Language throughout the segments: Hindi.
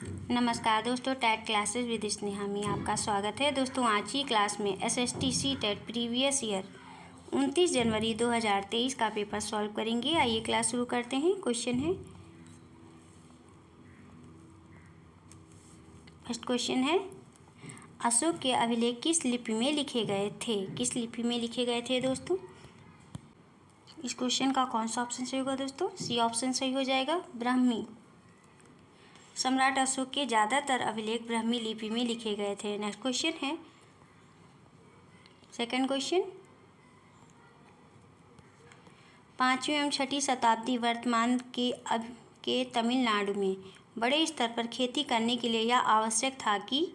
नमस्कार दोस्तों, टेट क्लासेस विद स्नेहा में आपका स्वागत है। दोस्तों आज की क्लास में SSTC टेट प्रीवियस ईयर 29 जनवरी 2023 का पेपर सॉल्व करेंगे। आइए क्लास शुरू करते हैं। क्वेश्चन है, फर्स्ट क्वेश्चन है, अशोक के अभिलेख किस लिपि में लिखे गए थे? किस लिपि में लिखे गए थे दोस्तों? इस क्वेश्चन का कौन सा ऑप्शन सही होगा दोस्तों? सी ऑप्शन सही हो जाएगा, ब्राह्मी। सम्राट अशोक के ज़्यादातर अभिलेख ब्राह्मी लिपि में लिखे गए थे। नेक्स्ट क्वेश्चन है, सेकंड क्वेश्चन, 5वीं एवं 6ठी शताब्दी वर्तमान के तमिलनाडु में बड़े स्तर पर खेती करने के लिए यह आवश्यक था कि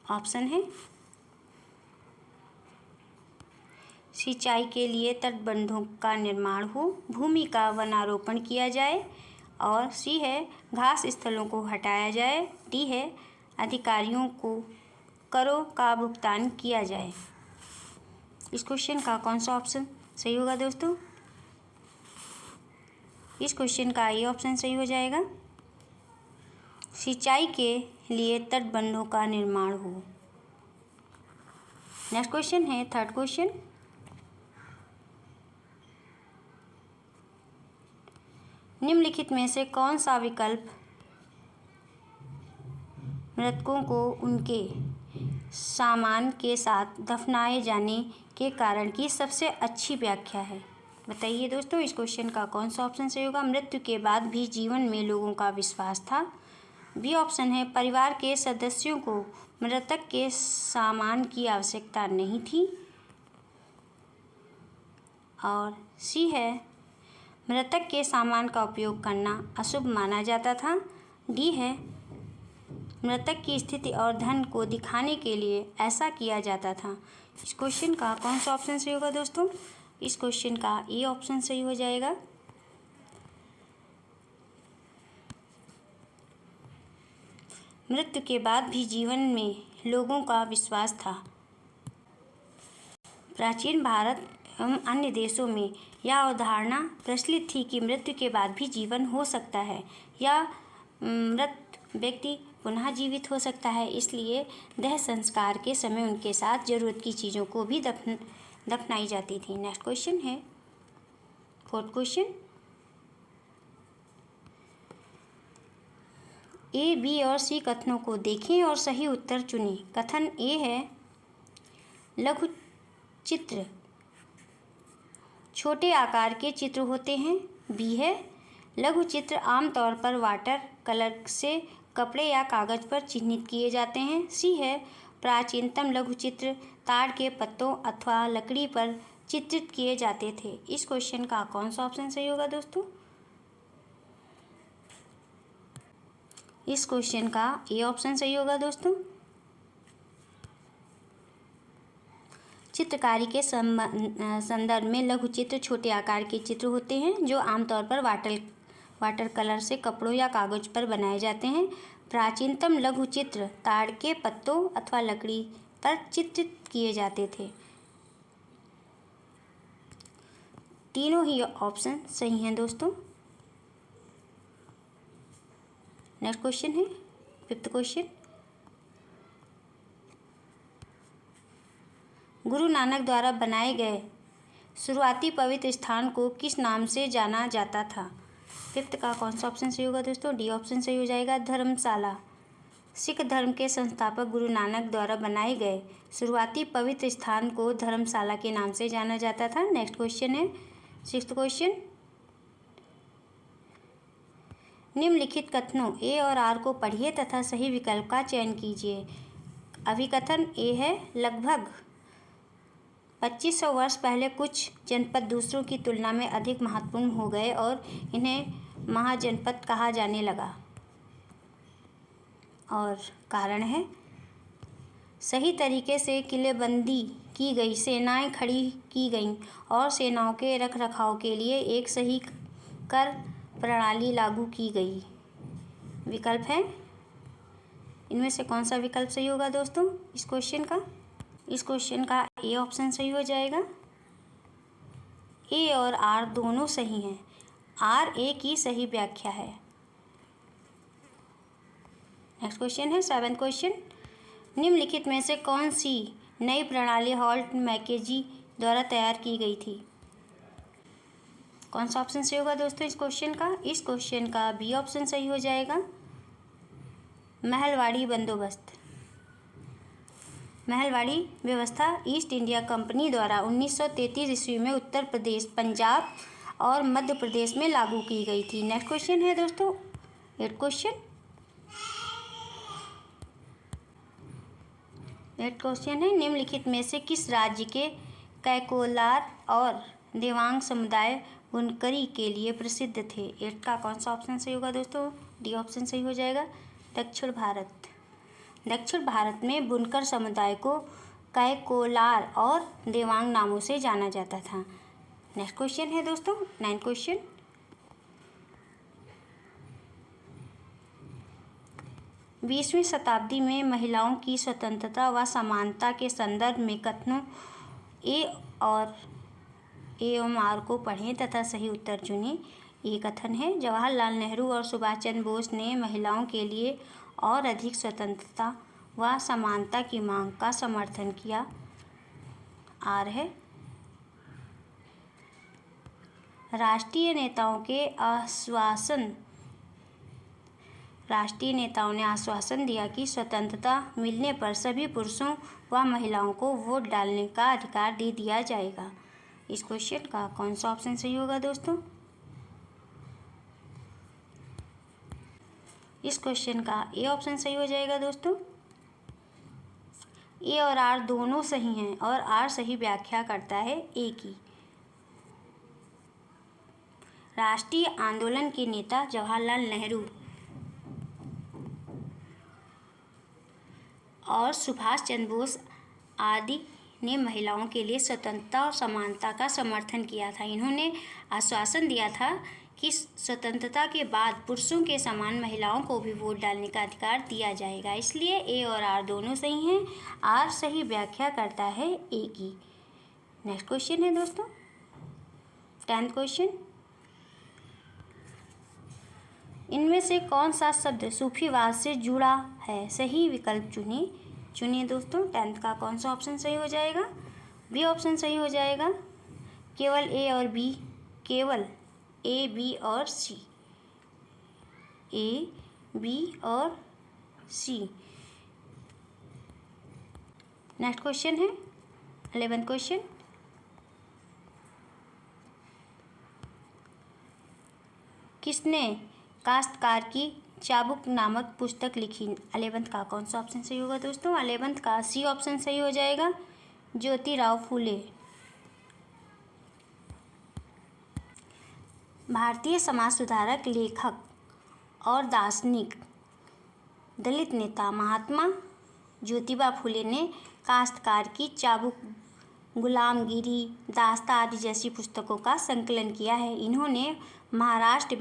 ऑप्शन है, सिंचाई के लिए तटबंधों का निर्माण हो, भूमि का वनारोपण किया जाए, और सी है, घास स्थलों को हटाया जाए, डी है, अधिकारियों को करों का भुगतान किया जाए। इस क्वेश्चन का कौन सा ऑप्शन सही होगा दोस्तों? इस क्वेश्चन का ये ऑप्शन सही हो जाएगा, सिंचाई के लिए तटबंधों का निर्माण हो। नेक्स्ट क्वेश्चन है, थर्ड क्वेश्चन, निम्नलिखित में से कौन सा विकल्प मृतकों को उनके सामान के साथ दफनाए जाने के कारण की सबसे अच्छी व्याख्या है? बताइए दोस्तों, इस क्वेश्चन का कौन सा ऑप्शन सही होगा? मृत्यु के बाद भी जीवन में लोगों का विश्वास था। बी ऑप्शन है, परिवार के सदस्यों को मृतक के सामान की आवश्यकता नहीं थी, और सी है, मृतक के सामान का उपयोग करना अशुभ माना जाता था, डी है, मृतक की स्थिति और धन को दिखाने के लिए ऐसा किया जाता था। इस क्वेश्चन का कौन सा ऑप्शन सही होगा दोस्तों? इस क्वेश्चन का ए ऑप्शन सही हो जाएगा, मृत्यु के बाद भी जीवन में लोगों का विश्वास था। प्राचीन भारत एवं अन्य देशों में यह अवधारणा प्रचलित थी कि मृत्यु के बाद भी जीवन हो सकता है या मृत व्यक्ति पुनः जीवित हो सकता है, इसलिए देह संस्कार के समय उनके साथ जरूरत की चीज़ों को भी दफनाई जाती थी। नेक्स्ट क्वेश्चन है, फोर्थ क्वेश्चन, ए, बी और सी कथनों को देखें और सही उत्तर चुनें। कथन ए है, लघु चित्र छोटे आकार के चित्र होते हैं। बी है, लघु चित्र आमतौर पर वाटर कलर से कपड़े या कागज पर चिह्नित किए जाते हैं। सी है, प्राचीनतम लघु चित्र ताड़ के पत्तों अथवा लकड़ी पर चित्रित किए जाते थे। इस क्वेश्चन का कौन सा ऑप्शन सही होगा दोस्तों? इस क्वेश्चन का ए ऑप्शन सही होगा दोस्तों। चित्रकारी के संदर्भ में लघु चित्र छोटे आकार के चित्र होते हैं जो आमतौर पर वाटर कलर से कपड़ों या कागज पर बनाए जाते हैं। प्राचीनतम लघु चित्र ताड़ के पत्तों अथवा लकड़ी पर चित्रित किए जाते थे। तीनों ही ऑप्शन सही हैं दोस्तों। नेक्स्ट क्वेश्चन है, फिफ्थ क्वेश्चन, गुरु नानक द्वारा बनाए गए शुरुआती पवित्र स्थान को किस नाम से जाना जाता था? फिफ्थ का कौन सा ऑप्शन सही होगा दोस्तों? डी ऑप्शन सही हो जाएगा, धर्मशाला। सिख धर्म के संस्थापक गुरु नानक द्वारा बनाए गए शुरुआती पवित्र स्थान को धर्मशाला के नाम से जाना जाता था। नेक्स्ट क्वेश्चन है, सिक्स्थ क्वेश्चन, निम्नलिखित कथनों ए और आर को पढ़िए तथा सही विकल्प का चयन कीजिए। अभिकथन ए है, लगभग 2500 वर्ष पहले कुछ जनपद दूसरों की तुलना में अधिक महत्वपूर्ण हो गए और इन्हें महाजनपद कहा जाने लगा, और कारण है, सही तरीके से किलेबंदी की गई, सेनाएं खड़ी की गईं और सेनाओं के रखरखाव के लिए एक सही कर प्रणाली लागू की गई। विकल्प है, इनमें से कौन सा विकल्प सही होगा दोस्तों इस क्वेश्चन का? इस क्वेश्चन का ए ऑप्शन सही हो जाएगा। ए और आर दोनों सही हैं। RA की सही व्याख्या है। नेक्स्ट क्वेश्चन है 7th क्वेश्चन, निम्नलिखित में से कौन सी नई प्रणाली हॉल्ट मैकेंजी द्वारा तैयार की गई थी? कौन सा ऑप्शन सही होगा दोस्तों इस क्वेश्चन का? इस क्वेश्चन का बी ऑप्शन सही हो जाएगा, महलवाड़ी बंदोबस्त। महलवाड़ी व्यवस्था ईस्ट इंडिया कंपनी द्वारा 1933 ईस्वी में उत्तर प्रदेश, पंजाब और मध्य प्रदेश में लागू की गई थी। नेक्स्ट क्वेश्चन है दोस्तों 8th क्वेश्चन। 8th क्वेश्चन है, निम्नलिखित में से किस राज्य के कैकोलार और देवांग समुदाय बुनकरी के लिए प्रसिद्ध थे? 8 का कौन सा ऑप्शन सही होगा दोस्तों? डी ऑप्शन सही हो जाएगा, दक्षिण भारत। दक्षिण भारत में बुनकर समुदाय को कैकोलार और देवांग नामों से जाना जाता था। नेक्स्ट क्वेश्चन है दोस्तों 9th क्वेश्चन, बीसवीं शताब्दी में महिलाओं की स्वतंत्रता व समानता के संदर्भ में कथनों ए और एवं आर को पढ़ें तथा सही उत्तर चुनें। ये कथन है, जवाहरलाल नेहरू और सुभाष चंद्र बोस ने महिलाओं के लिए और अधिक स्वतंत्रता व समानता की मांग का समर्थन किया। आर है, राष्ट्रीय नेताओं ने आश्वासन दिया कि स्वतंत्रता मिलने पर सभी पुरुषों व महिलाओं को वोट डालने का अधिकार दे दिया जाएगा। इस क्वेश्चन का कौन सा ऑप्शन सही होगा दोस्तों? इस क्वेश्चन का ए ऑप्शन सही हो जाएगा दोस्तों। ए और आर दोनों सही हैं और आर सही व्याख्या करता है ए की। राष्ट्रीय आंदोलन के नेता जवाहरलाल नेहरू और सुभाष चंद्र बोस आदि ने महिलाओं के लिए स्वतंत्रता और समानता का समर्थन किया था। इन्होंने आश्वासन दिया था कि स्वतंत्रता के बाद पुरुषों के समान महिलाओं को भी वोट डालने का अधिकार दिया जाएगा। इसलिए ए और आर दोनों सही हैं, आर सही व्याख्या करता है ए की। नेक्स्ट क्वेश्चन है दोस्तों 10th क्वेश्चन, इनमें से कौन सा शब्द सूफीवाद से जुड़ा है? सही विकल्प चुनिए दोस्तों। 10th का कौन सा ऑप्शन सही हो जाएगा? बी ऑप्शन सही हो जाएगा, केवल ए और बी, केवल ए, बी और सी। ए, बी और सी। नेक्स्ट क्वेश्चन है 11th क्वेश्चन, किसने काश्तकार की चाबुक नामक पुस्तक लिखी? 11th का कौन सा ऑप्शन सही होगा दोस्तों? 11th का सी ऑप्शन सही हो जाएगा, ज्योतिराव फूले। भारतीय समाज सुधारक, लेखक और दार्शनिक दलित नेता महात्मा ज्योतिबा फूले ने काश्तकार की चाबुक, गुलामगिरी, दास्ता आदि जैसी पुस्तकों का संकलन किया है। इन्होंने महाराष्ट्र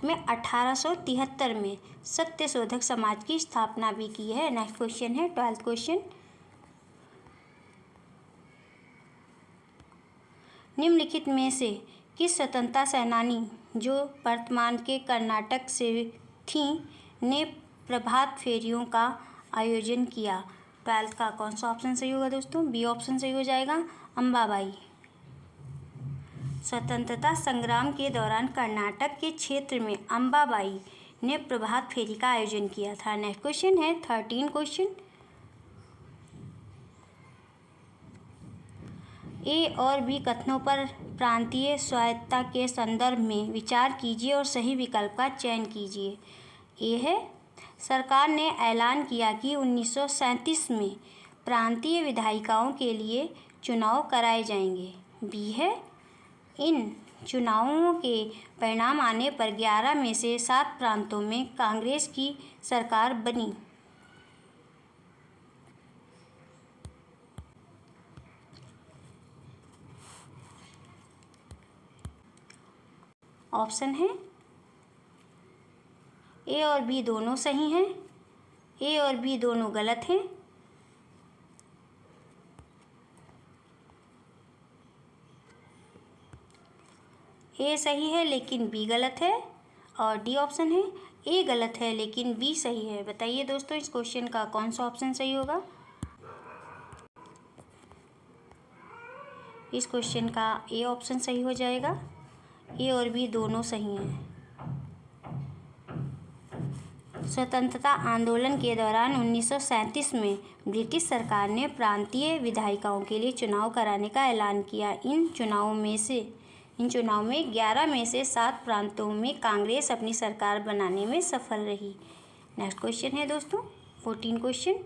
में 1873 में सत्यशोधक समाज की स्थापना भी की है। नेक्स्ट क्वेश्चन है 12th क्वेश्चन, निम्नलिखित में से किस स्वतंत्रता सेनानी जो वर्तमान के कर्नाटक से थीं ने प्रभात फेरियों का आयोजन किया? 12th का कौन सा ऑप्शन सही होगा दोस्तों? बी ऑप्शन सही हो जाएगा, अंबाबाई। स्वतंत्रता संग्राम के दौरान कर्नाटक के क्षेत्र में अंबाबाई ने प्रभात फेरी का आयोजन किया था। नेक्स्ट क्वेश्चन है 13 क्वेश्चन, ए और बी कथनों पर प्रांतीय स्वायत्तता के संदर्भ में विचार कीजिए और सही विकल्प का चयन कीजिए। ए है, सरकार ने ऐलान किया कि 1937 में प्रांतीय विधायिकाओं के लिए चुनाव कराए जाएंगे। बी है, इन चुनावों के परिणाम आने पर 11 में से 7 प्रांतों में कांग्रेस की सरकार बनी। ऑप्शन है ए और बी दोनों सही हैं, ए और बी दोनों गलत हैं। ए सही है लेकिन बी गलत है, और डी ऑप्शन है ए गलत है लेकिन बी सही है। बताइए दोस्तों इस क्वेश्चन का कौन सा ऑप्शन सही होगा। इस क्वेश्चन का ए ऑप्शन सही हो जाएगा। ए और बी दोनों सही हैं। स्वतंत्रता आंदोलन के दौरान 1937 में ब्रिटिश सरकार ने प्रांतीय विधायिकाओं के लिए चुनाव कराने का ऐलान किया। इन चुनावों में 11 में से 7 प्रांतों में कांग्रेस अपनी सरकार बनाने में सफल रही। नेक्स्ट क्वेश्चन है दोस्तों 14 क्वेश्चन।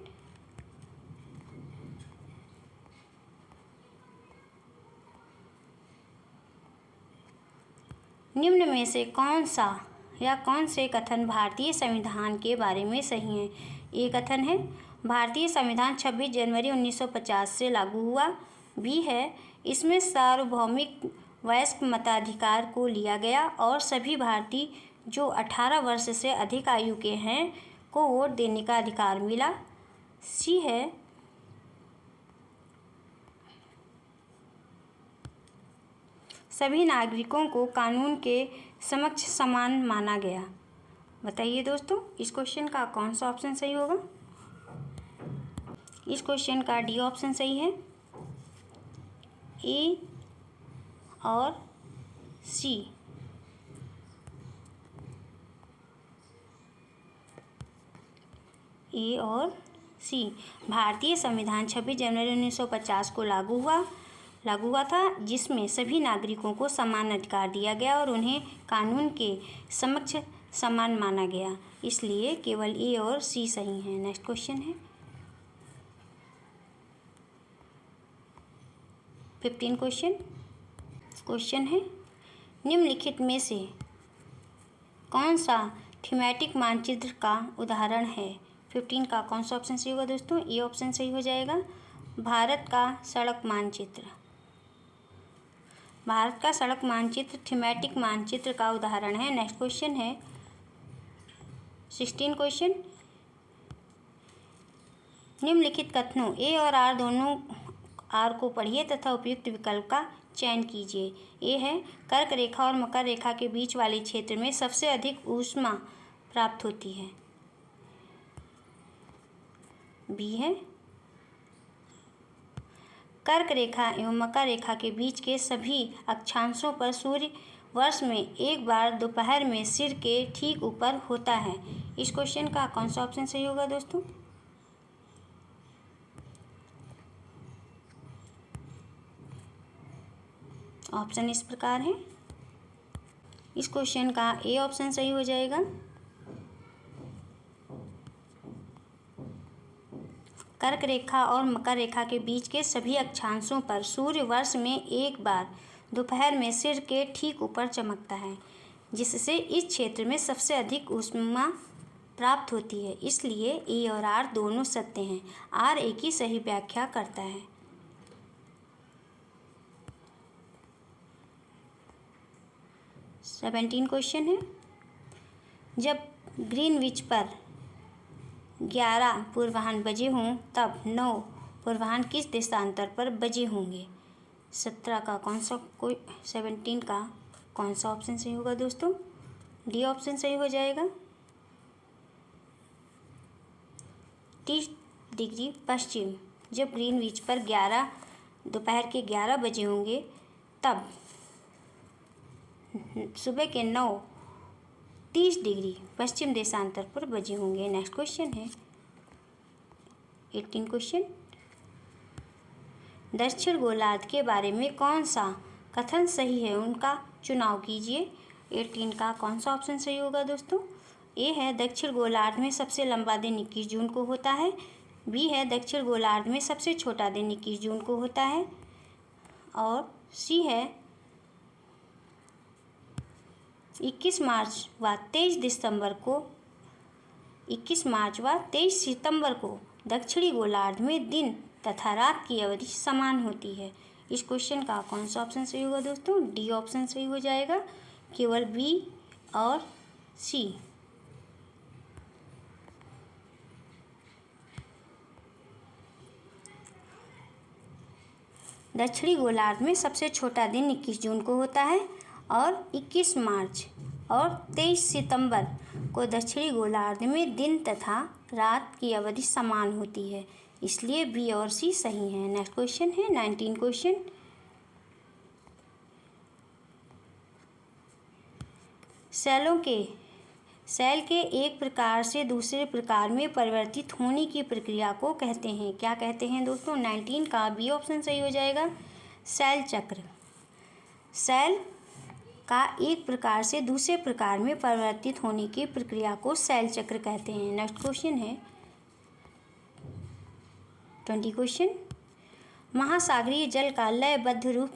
निम्न में से कौन से कथन भारतीय संविधान के बारे में सही हैं। ए कथन है भारतीय संविधान 26 जनवरी 1950 से लागू हुआ। बी है इसमें सार्वभौमिक वयस्क मताधिकार को लिया गया और सभी भारतीय जो 18 वर्ष से अधिक आयु के हैं को वोट देने का अधिकार मिला। सी है सभी नागरिकों को कानून के समक्ष समान माना गया। बताइए दोस्तों इस क्वेश्चन का कौन सा ऑप्शन सही होगा। इस क्वेश्चन का डी ऑप्शन सही है। ए और सी। ए और सी। भारतीय संविधान 26 जनवरी 1950 को लागू हुआ था, जिसमें सभी नागरिकों को समान अधिकार दिया गया और उन्हें कानून के समक्ष समान माना गया। इसलिए केवल ए और सी सही हैं। नेक्स्ट क्वेश्चन है 15 क्वेश्चन है निम्नलिखित में से कौन सा थीमेटिक मानचित्र का उदाहरण है। 15 का कौन सा ऑप्शन सही होगा दोस्तों। ए ऑप्शन सही हो जाएगा। भारत का सड़क मानचित्र थीमेटिक मानचित्र का उदाहरण है। नेक्स्ट क्वेश्चन है 16 क्वेश्चन। निम्नलिखित कथनों ए और आर दोनों आर को पढ़िए तथा उपयुक्त विकल्प का चयन कीजिए। ए है कर्क रेखा और मकर रेखा के बीच वाले क्षेत्र में सबसे अधिक ऊष्मा प्राप्त होती है। बी है कर्क रेखा एवं मकर रेखा के बीच के सभी अक्षांशों पर सूर्य वर्ष में एक बार दोपहर में सिर के ठीक ऊपर होता है। इस क्वेश्चन का कौन सा ऑप्शन सही होगा दोस्तों। ऑप्शन इस प्रकार है। इस क्वेश्चन का ए ऑप्शन सही हो जाएगा। कर्क रेखा और मकर रेखा के बीच के सभी अक्षांशों पर सूर्य वर्ष में एक बार दोपहर में सिर के ठीक ऊपर चमकता है, जिससे इस क्षेत्र में सबसे अधिक ऊष्मा प्राप्त होती है। इसलिए ए और आर दोनों सत्य हैं। आर ए की सही व्याख्या करता है। 17 क्वेश्चन है जब ग्रीनविच पर 11 पूर्वाह्न बजे हों तब 9 पूर्वाह्न किस देशांतर पर बजे होंगे। 17 का 17 का कौन सा ऑप्शन सही होगा दोस्तों। डी ऑप्शन सही हो जाएगा। 30 डिग्री पश्चिम। जब ग्रीनविच पर दोपहर के 11 बजे होंगे तब सुबह के 9:30 डिग्री पश्चिम देशांतर पर बजे होंगे। नेक्स्ट क्वेश्चन है 18 क्वेश्चन। दक्षिण गोलार्ध के बारे में कौन सा कथन सही है, उनका चुनाव कीजिए। 18 का कौन सा ऑप्शन सही होगा दोस्तों। ए है दक्षिण गोलार्ध में सबसे लंबा दिन 21 जून को होता है। बी है दक्षिण गोलार्ध में सबसे छोटा दिन 21 जून को होता है। और सी है 21 मार्च व 23 सितंबर को दक्षिणी गोलार्ध में दिन तथा रात की अवधि समान होती है। इस क्वेश्चन का कौन सा ऑप्शन सही होगा दोस्तों। डी ऑप्शन सही हो जाएगा। केवल बी और सी। दक्षिणी गोलार्ध में सबसे छोटा दिन 21 जून को होता है और 21 मार्च और 23 सितंबर को दक्षिणी गोलार्ध में दिन तथा रात की अवधि समान होती है, इसलिए बी और सी सही है। नेक्स्ट क्वेश्चन है 19 क्वेश्चन। सेल के एक प्रकार से दूसरे प्रकार में परिवर्तित होने की प्रक्रिया को कहते हैं, क्या कहते हैं दोस्तों? 19 का बी ऑप्शन सही हो जाएगा, सेल चक्र। सेल का एक प्रकार से दूसरे प्रकार में परिवर्तित होने की प्रक्रिया को सेल चक्र कहते हैं। नेक्स्ट क्वेश्चन है 20 क्वेश्चन। महासागरीय जल का लयबद्ध रूप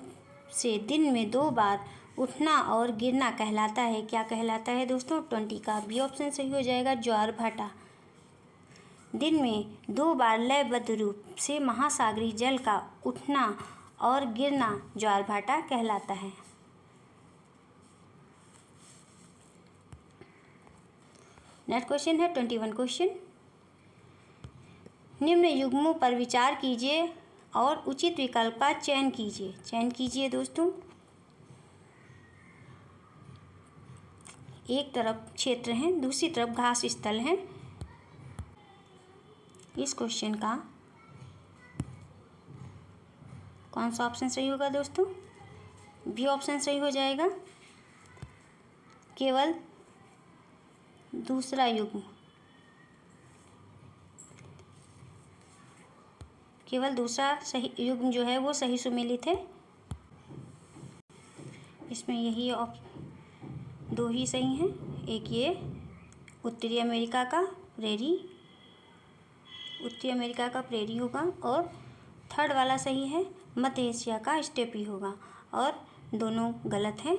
से दिन में 2 बार उठना और गिरना कहलाता है, क्या कहलाता है दोस्तों? 20 का बी ऑप्शन सही हो जाएगा, ज्वार भाटा। दिन में 2 बार लयबद्ध रूप से महासागरीय जल का उठना और गिरना ज्वार भाटा कहलाता है। नेक्स्ट क्वेश्चन है 21 क्वेश्चन। निम्न युग्मों पर विचार कीजिए और उचित विकल्प का चयन कीजिए दोस्तों। एक तरफ क्षेत्र है, दूसरी तरफ घास स्थल है। इस क्वेश्चन का कौन सा ऑप्शन सही होगा दोस्तों? बी ऑप्शन सही हो जाएगा, केवल दूसरा युग्म, केवल दूसरा सही युग्म जो है वो सही सुमेलित है। इसमें यही 2 ही सही हैं। एक ये उत्तरी अमेरिका का प्रेरी होगा और थर्ड वाला सही है, मध्य एशिया का स्टेपी होगा, और दोनों गलत हैं।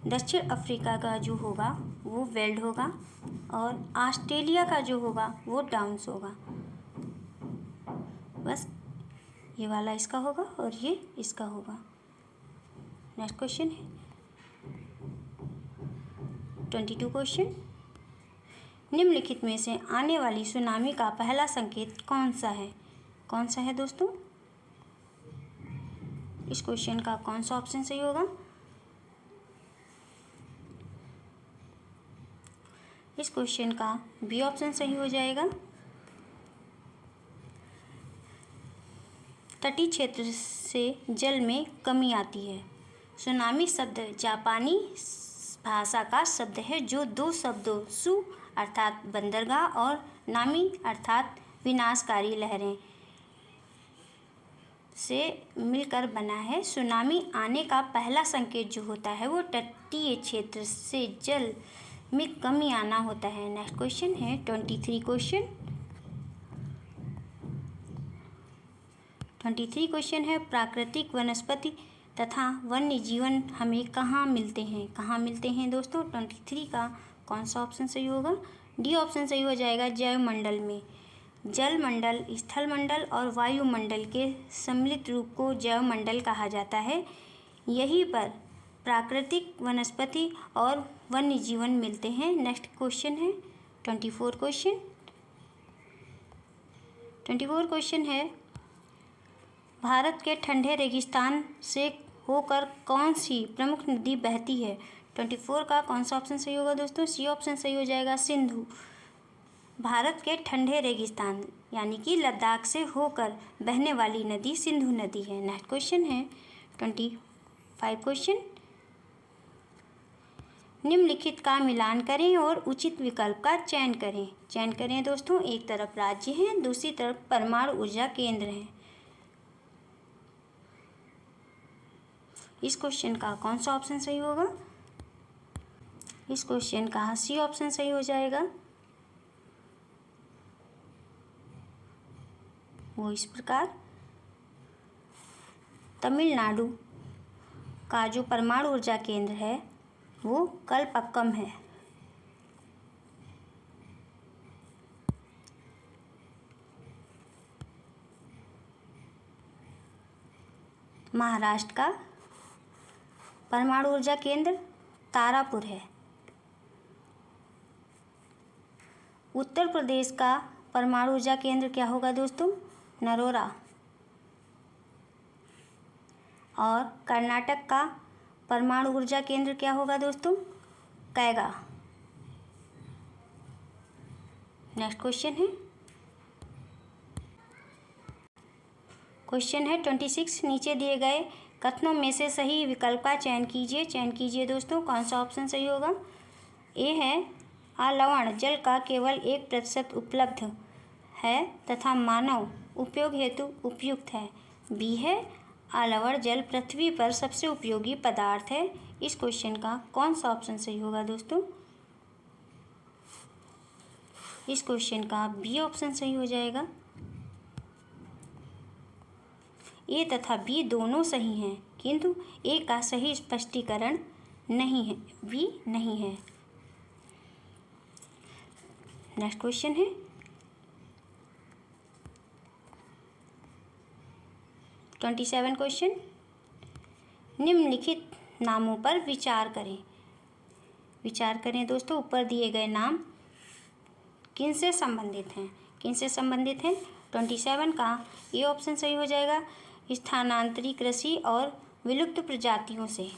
दक्षिण अफ्रीका का जो होगा वो वेल्ड होगा और ऑस्ट्रेलिया का जो होगा वो डाउन्स होगा। बस ये वाला इसका होगा और ये इसका होगा। नेक्स्ट क्वेश्चन है 22 क्वेश्चन। निम्नलिखित में से आने वाली सुनामी का पहला संकेत कौन सा है दोस्तों? इस क्वेश्चन का कौन सा ऑप्शन सही होगा? इस क्वेश्चन का बी ऑप्शन सही हो जाएगा। तटीय क्षेत्र से जल में कमी आती है। सुनामी शब्द जापानी भाषा का शब्द है जो 2 शब्दों सु अर्थात बंदरगाह और नामी अर्थात विनाशकारी लहरें से मिलकर बना है। सुनामी आने का पहला संकेत जो होता है वो तटीय क्षेत्र से जल में कमी आना होता है। नेक्स्ट क्वेश्चन है 23 क्वेश्चन। 23 क्वेश्चन है प्राकृतिक वनस्पति तथा वन्य जीवन हमें कहाँ मिलते हैं दोस्तों? 23 का कौन सा ऑप्शन सही होगा? डी ऑप्शन सही हो जाएगा, जैव मंडल में। जल मंडल, स्थल मंडल और वायुमंडल के सम्मिलित रूप को जैव मंडल कहा जाता है। यहीं पर प्राकृतिक वनस्पति और वन्य जीवन मिलते हैं। नेक्स्ट क्वेश्चन है 24 क्वेश्चन। 24 क्वेश्चन है भारत के ठंडे रेगिस्तान से होकर कौन सी प्रमुख नदी बहती है? 24 का कौन सा ऑप्शन सही होगा दोस्तों? सी ऑप्शन सही हो जाएगा, सिंधु। भारत के ठंडे रेगिस्तान यानी कि लद्दाख से होकर बहने वाली नदी सिंधु नदी है। नेक्स्ट क्वेश्चन है 25 क्वेश्चन। निम्नलिखित का मिलान करें और उचित विकल्प का चयन करें दोस्तों। एक तरफ राज्य है, दूसरी तरफ परमाणु ऊर्जा केंद्र है। इस क्वेश्चन का कौन सा ऑप्शन सही होगा? इस क्वेश्चन का सी ऑप्शन सही हो जाएगा। वो इस प्रकार, तमिलनाडु का जो परमाणु ऊर्जा केंद्र है वो कलपक्कम है। महाराष्ट्र का परमाणु ऊर्जा केंद्र तारापुर है। उत्तर प्रदेश का परमाणु ऊर्जा केंद्र क्या होगा दोस्तों? नरोरा। और कर्नाटक का परमाणु ऊर्जा केंद्र क्या होगा दोस्तों? कैगा। नेक्स्ट क्वेश्चन है 26। नीचे दिए गए कथनों में से सही विकल्प का चयन कीजिए दोस्तों। कौन सा ऑप्शन सही होगा? ए है लवण जल का केवल 1% उपलब्ध है तथा मानव उपयोग हेतु उपयुक्त है। बी है लवण जल पृथ्वी पर सबसे उपयोगी पदार्थ है। इस क्वेश्चन का कौन सा ऑप्शन सही होगा दोस्तों? इस क्वेश्चन का बी ऑप्शन सही हो जाएगा। ए तथा बी दोनों सही हैं, किंतु ए का सही स्पष्टीकरण नहीं है, बी नहीं है। नेक्स्ट क्वेश्चन है 27 क्वेश्चन। निम्नलिखित नामों पर विचार करें दोस्तों। ऊपर दिए गए नाम किनसे संबंधित हैं? 27 का ए ऑप्शन सही हो जाएगा। स्थानांतरी कृषि और विलुप्त प्रजातियों से।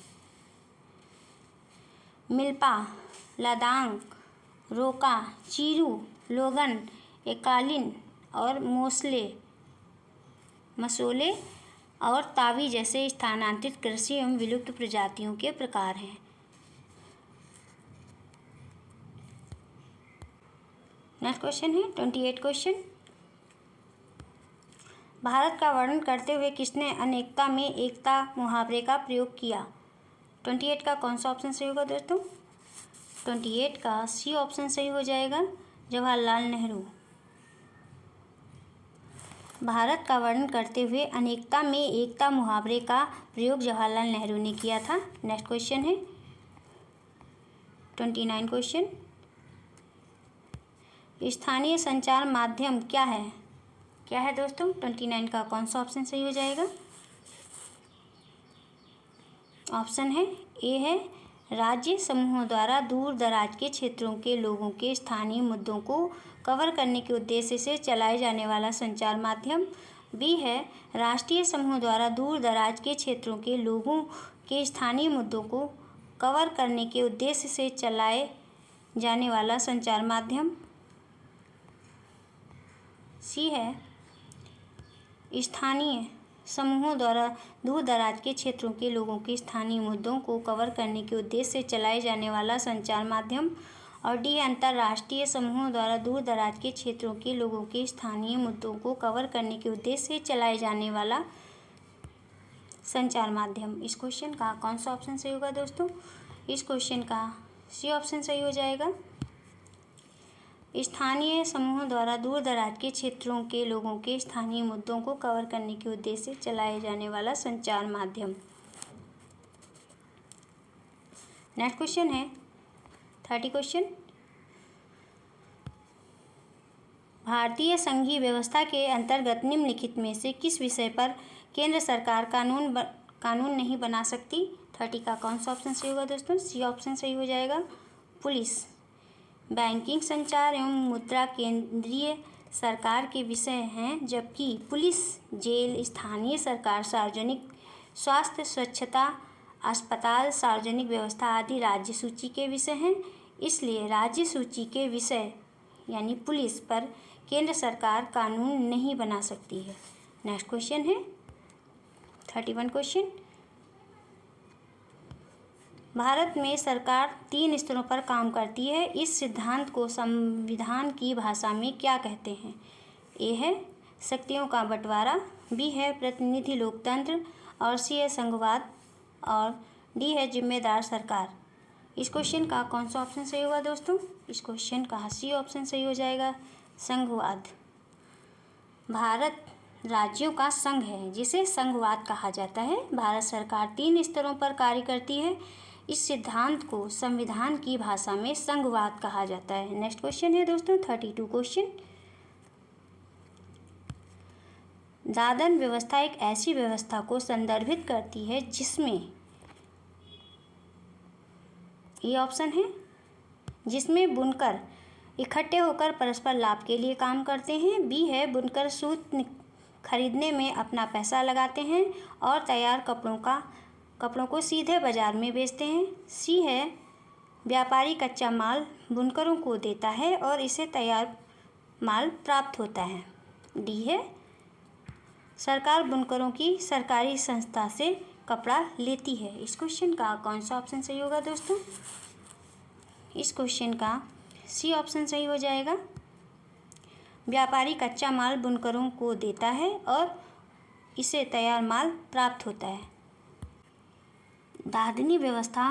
मिल्पा, लादांग, रोका, चीरू, लोगन, एकालिन और मसोले और तावी जैसे स्थानांतरित कृषि एवं विलुप्त प्रजातियों के प्रकार हैं। नेक्स्ट क्वेश्चन है 28 क्वेश्चन। भारत का वर्णन करते हुए किसने अनेकता में एकता मुहावरे का प्रयोग किया? 28 का कौन सा ऑप्शन सही होगा दोस्तों? 28 का सी ऑप्शन सही हो जाएगा, जवाहरलाल नेहरू। भारत का वर्णन करते हुए अनेकता में एकता मुहावरे का प्रयोग जवाहरलाल नेहरू ने किया था। नेक्स्ट क्वेश्चन है 29 क्वेश्चन। स्थानीय संचार माध्यम क्या है दोस्तों? 29 का कौन सा ऑप्शन सही हो जाएगा? ऑप्शन है ए है राज्य समूहों द्वारा दूर दराज के क्षेत्रों के लोगों के स्थानीय मुद्दों को कवर करने के उद्देश्य से चलाए जाने वाला संचार माध्यम। बी है राष्ट्रीय समूह द्वारा दूर दराज के क्षेत्रों के लोगों के स्थानीय मुद्दों को कवर करने के उद्देश्य से चलाए जाने वाला संचार माध्यम। सी है स्थानीय समूहों द्वारा दूर दराज के क्षेत्रों के लोगों के स्थानीय मुद्दों को कवर करने के उद्देश्य से चलाए जाने वाला संचार माध्यम। और डी अंतर्राष्ट्रीय समूहों द्वारा दूर दराज के क्षेत्रों के लोगों के स्थानीय मुद्दों को कवर करने के उद्देश्य से चलाए जाने वाला संचार माध्यम। इस क्वेश्चन का कौन सा ऑप्शन सही होगा दोस्तों? इस क्वेश्चन का सी ऑप्शन सही हो जाएगा। स्थानीय समूहों द्वारा दूर दराज के क्षेत्रों के लोगों के स्थानीय मुद्दों को कवर करने के उद्देश्य से चलाए जाने वाला संचार माध्यम। नेक्स्ट क्वेश्चन है 30 क्वेश्चन। भारतीय संघीय व्यवस्था के अंतर्गत निम्नलिखित में से किस विषय पर केंद्र सरकार कानून नहीं बना सकती? 30 का कौन सा ऑप्शन सही होगा दोस्तों? सी ऑप्शन सही हो जाएगा। पुलिस, बैंकिंग, संचार एवं मुद्रा केंद्रीय सरकार के विषय हैं, जबकि पुलिस, जेल, स्थानीय सरकार, सार्वजनिक स्वास्थ्य, स्वच्छता, अस्पताल, सार्वजनिक व्यवस्था आदि राज्य सूची के विषय हैं। इसलिए राज्य सूची के विषय यानी पुलिस पर केंद्र सरकार कानून नहीं बना सकती है। नेक्स्ट क्वेश्चन है 31 क्वेश्चन। भारत में सरकार 3 स्तरों पर काम करती है। इस सिद्धांत को संविधान की भाषा में क्या कहते हैं? ए है शक्तियों का बंटवारा, बी है प्रतिनिधि लोकतंत्र और सी है संघवाद और डी है जिम्मेदार सरकार। इस क्वेश्चन का कौन सा ऑप्शन सही होगा दोस्तों? इस क्वेश्चन का सी ऑप्शन सही हो जाएगा, संघवाद। भारत राज्यों का संघ है जिसे संघवाद कहा जाता है। भारत सरकार 3 स्तरों पर कार्य करती है। इस सिद्धांत को संविधान की भाषा में संघवाद कहा जाता है। नेक्स्ट क्वेश्चन है दोस्तों 32 क्वेश्चन। दादन व्यवस्था एक ऐसी व्यवस्था को संदर्भित करती है जिसमें ये ऑप्शन है, जिसमें बुनकर इकट्ठे होकर परस्पर लाभ के लिए काम करते हैं। बी है बुनकर सूत खरीदने में अपना पैसा लगाते हैं और तैयार कपड़ों का कपड़ों को सीधे बाजार में बेचते हैं। सी है व्यापारी कच्चा माल बुनकरों को देता है और इसे तैयार माल प्राप्त होता है। डी है सरकार बुनकरों की सरकारी संस्था से कपड़ा लेती है। इस क्वेश्चन का कौन सा ऑप्शन सही होगा दोस्तों? इस क्वेश्चन का सी ऑप्शन सही हो जाएगा। व्यापारी कच्चा माल बुनकरों को देता है और इसे तैयार माल प्राप्त होता है। दादनी व्यवस्था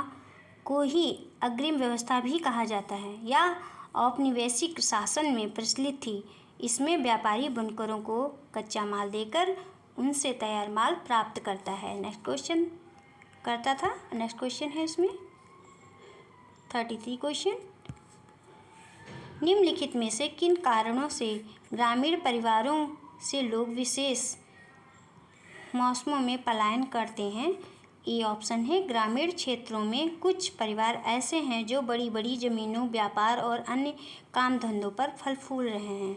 को ही अग्रिम व्यवस्था भी कहा जाता है या औपनिवेशिक शासन में प्रचलित थी। इसमें व्यापारी बुनकरों को कच्चा माल देकर उनसे तैयार माल प्राप्त करता है। नेक्स्ट क्वेश्चन करता था। नेक्स्ट क्वेश्चन है इसमें 33 क्वेश्चन। निम्नलिखित में से किन कारणों से ग्रामीण परिवारों से लोग विशेष मौसमों में पलायन करते हैं? ए ऑप्शन है ग्रामीण क्षेत्रों में कुछ परिवार ऐसे हैं जो बड़ी बड़ी जमीनों, व्यापार और अन्य काम धंधों पर फल फूल रहे हैं।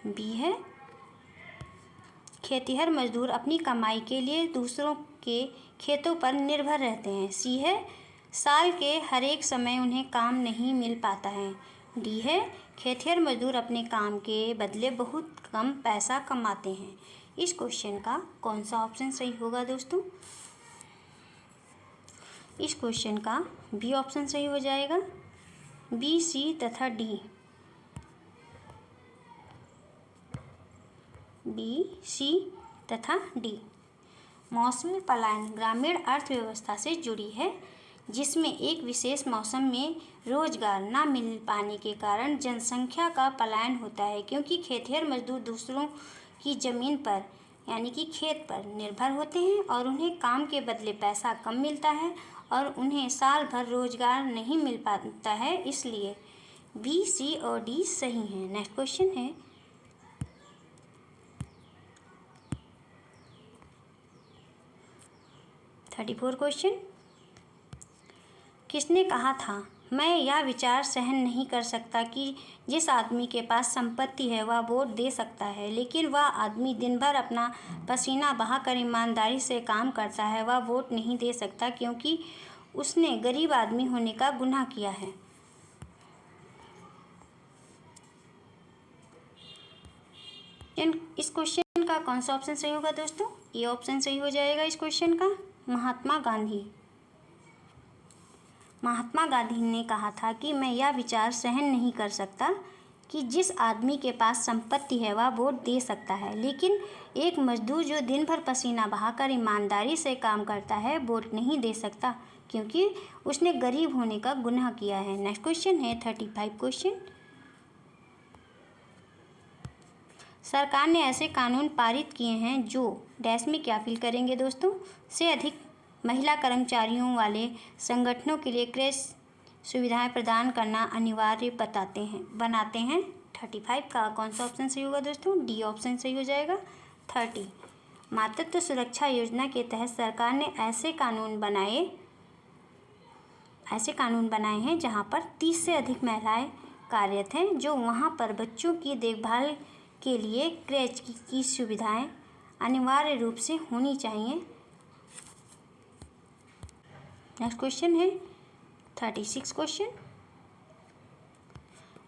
बी है खेतिहर मजदूर अपनी कमाई के लिए दूसरों के खेतों पर निर्भर रहते हैं। सी है साल के हर एक समय उन्हें काम नहीं मिल पाता है। डी है खेतिहर मजदूर अपने काम के बदले बहुत कम पैसा कमाते हैं। इस क्वेश्चन का कौन सा ऑप्शन सही होगा दोस्तों? इस क्वेश्चन का बी ऑप्शन सही हो जाएगा। बी, सी तथा डी। बी, सी तथा डी। मौसमी पलायन ग्रामीण अर्थव्यवस्था से जुड़ी है, जिसमें एक विशेष मौसम में रोजगार न मिल पाने के कारण जनसंख्या का पलायन होता है, क्योंकि खेतिहर मजदूर दूसरों की ज़मीन पर यानी कि खेत पर निर्भर होते हैं और उन्हें काम के बदले पैसा कम मिलता है और उन्हें साल भर रोजगार नहीं मिल पाता है। इसलिए बी, सी और डी सही हैं। नेक्स्ट क्वेश्चन है 34 क्वेश्चन। किसने कहा था मैं यह विचार सहन नहीं कर सकता कि जिस आदमी के पास संपत्ति है वह वोट दे सकता है, लेकिन वह आदमी दिन भर अपना पसीना बहाकर ईमानदारी से काम करता है, वह वोट नहीं दे सकता क्योंकि उसने गरीब आदमी होने का गुनाह किया है। इस क्वेश्चन का कौन सा ऑप्शन सही होगा दोस्तों? ये ऑप्शन सही हो जाएगा इस क्वेश्चन का। महात्मा गांधी। महात्मा गांधी ने कहा था कि मैं यह विचार सहन नहीं कर सकता कि जिस आदमी के पास संपत्ति है वह वोट दे सकता है, लेकिन एक मजदूर जो दिन भर पसीना बहाकर ईमानदारी से काम करता है वोट नहीं दे सकता क्योंकि उसने गरीब होने का गुनाह किया है। नेक्स्ट क्वेश्चन है 35 क्वेश्चन। सरकार ने ऐसे कानून पारित किए हैं जो डैश में क्या फिल करेंगे दोस्तों? से अधिक महिला कर्मचारियों वाले संगठनों के लिए क्रेच सुविधाएं प्रदान करना अनिवार्य बनाते हैं। 35 का कौन सा ऑप्शन सही होगा दोस्तों? डी ऑप्शन सही हो जाएगा। 30 मातृत्व सुरक्षा योजना के तहत सरकार ने ऐसे कानून बनाए हैं जहां पर 30 से अधिक महिलाएं कार्यरत हैं, जो वहां पर बच्चों की देखभाल के लिए क्रेच की सुविधाएं अनिवार्य रूप से होनी चाहिए। नेक्स्ट क्वेश्चन है 36 क्वेश्चन।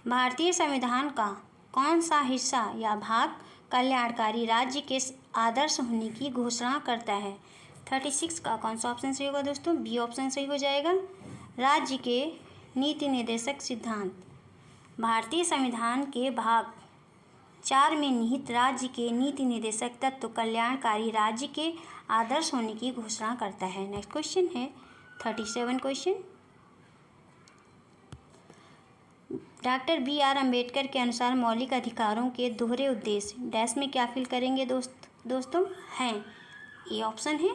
भारतीय संविधान का कौन सा हिस्सा या भाग कल्याणकारी राज्य के आदर्श होने की घोषणा करता है? 36 का कौन सा ऑप्शन सही होगा दोस्तों? बी ऑप्शन सही हो जाएगा। राज्य के नीति निर्देशक सिद्धांत। भारतीय संविधान के भाग 4 में निहित राज्य के नीति निर्देशक तत्व कल्याणकारी राज्य के आदर्श होने की घोषणा करता है। नेक्स्ट क्वेश्चन है 37 क्वेश्चन। Doctor B R. अम्बेडकर के अनुसार मौलिक अधिकारों के दोहरे उद्देश्य डैश में क्या फिल करेंगे दोस्तों हैं? ये ऑप्शन है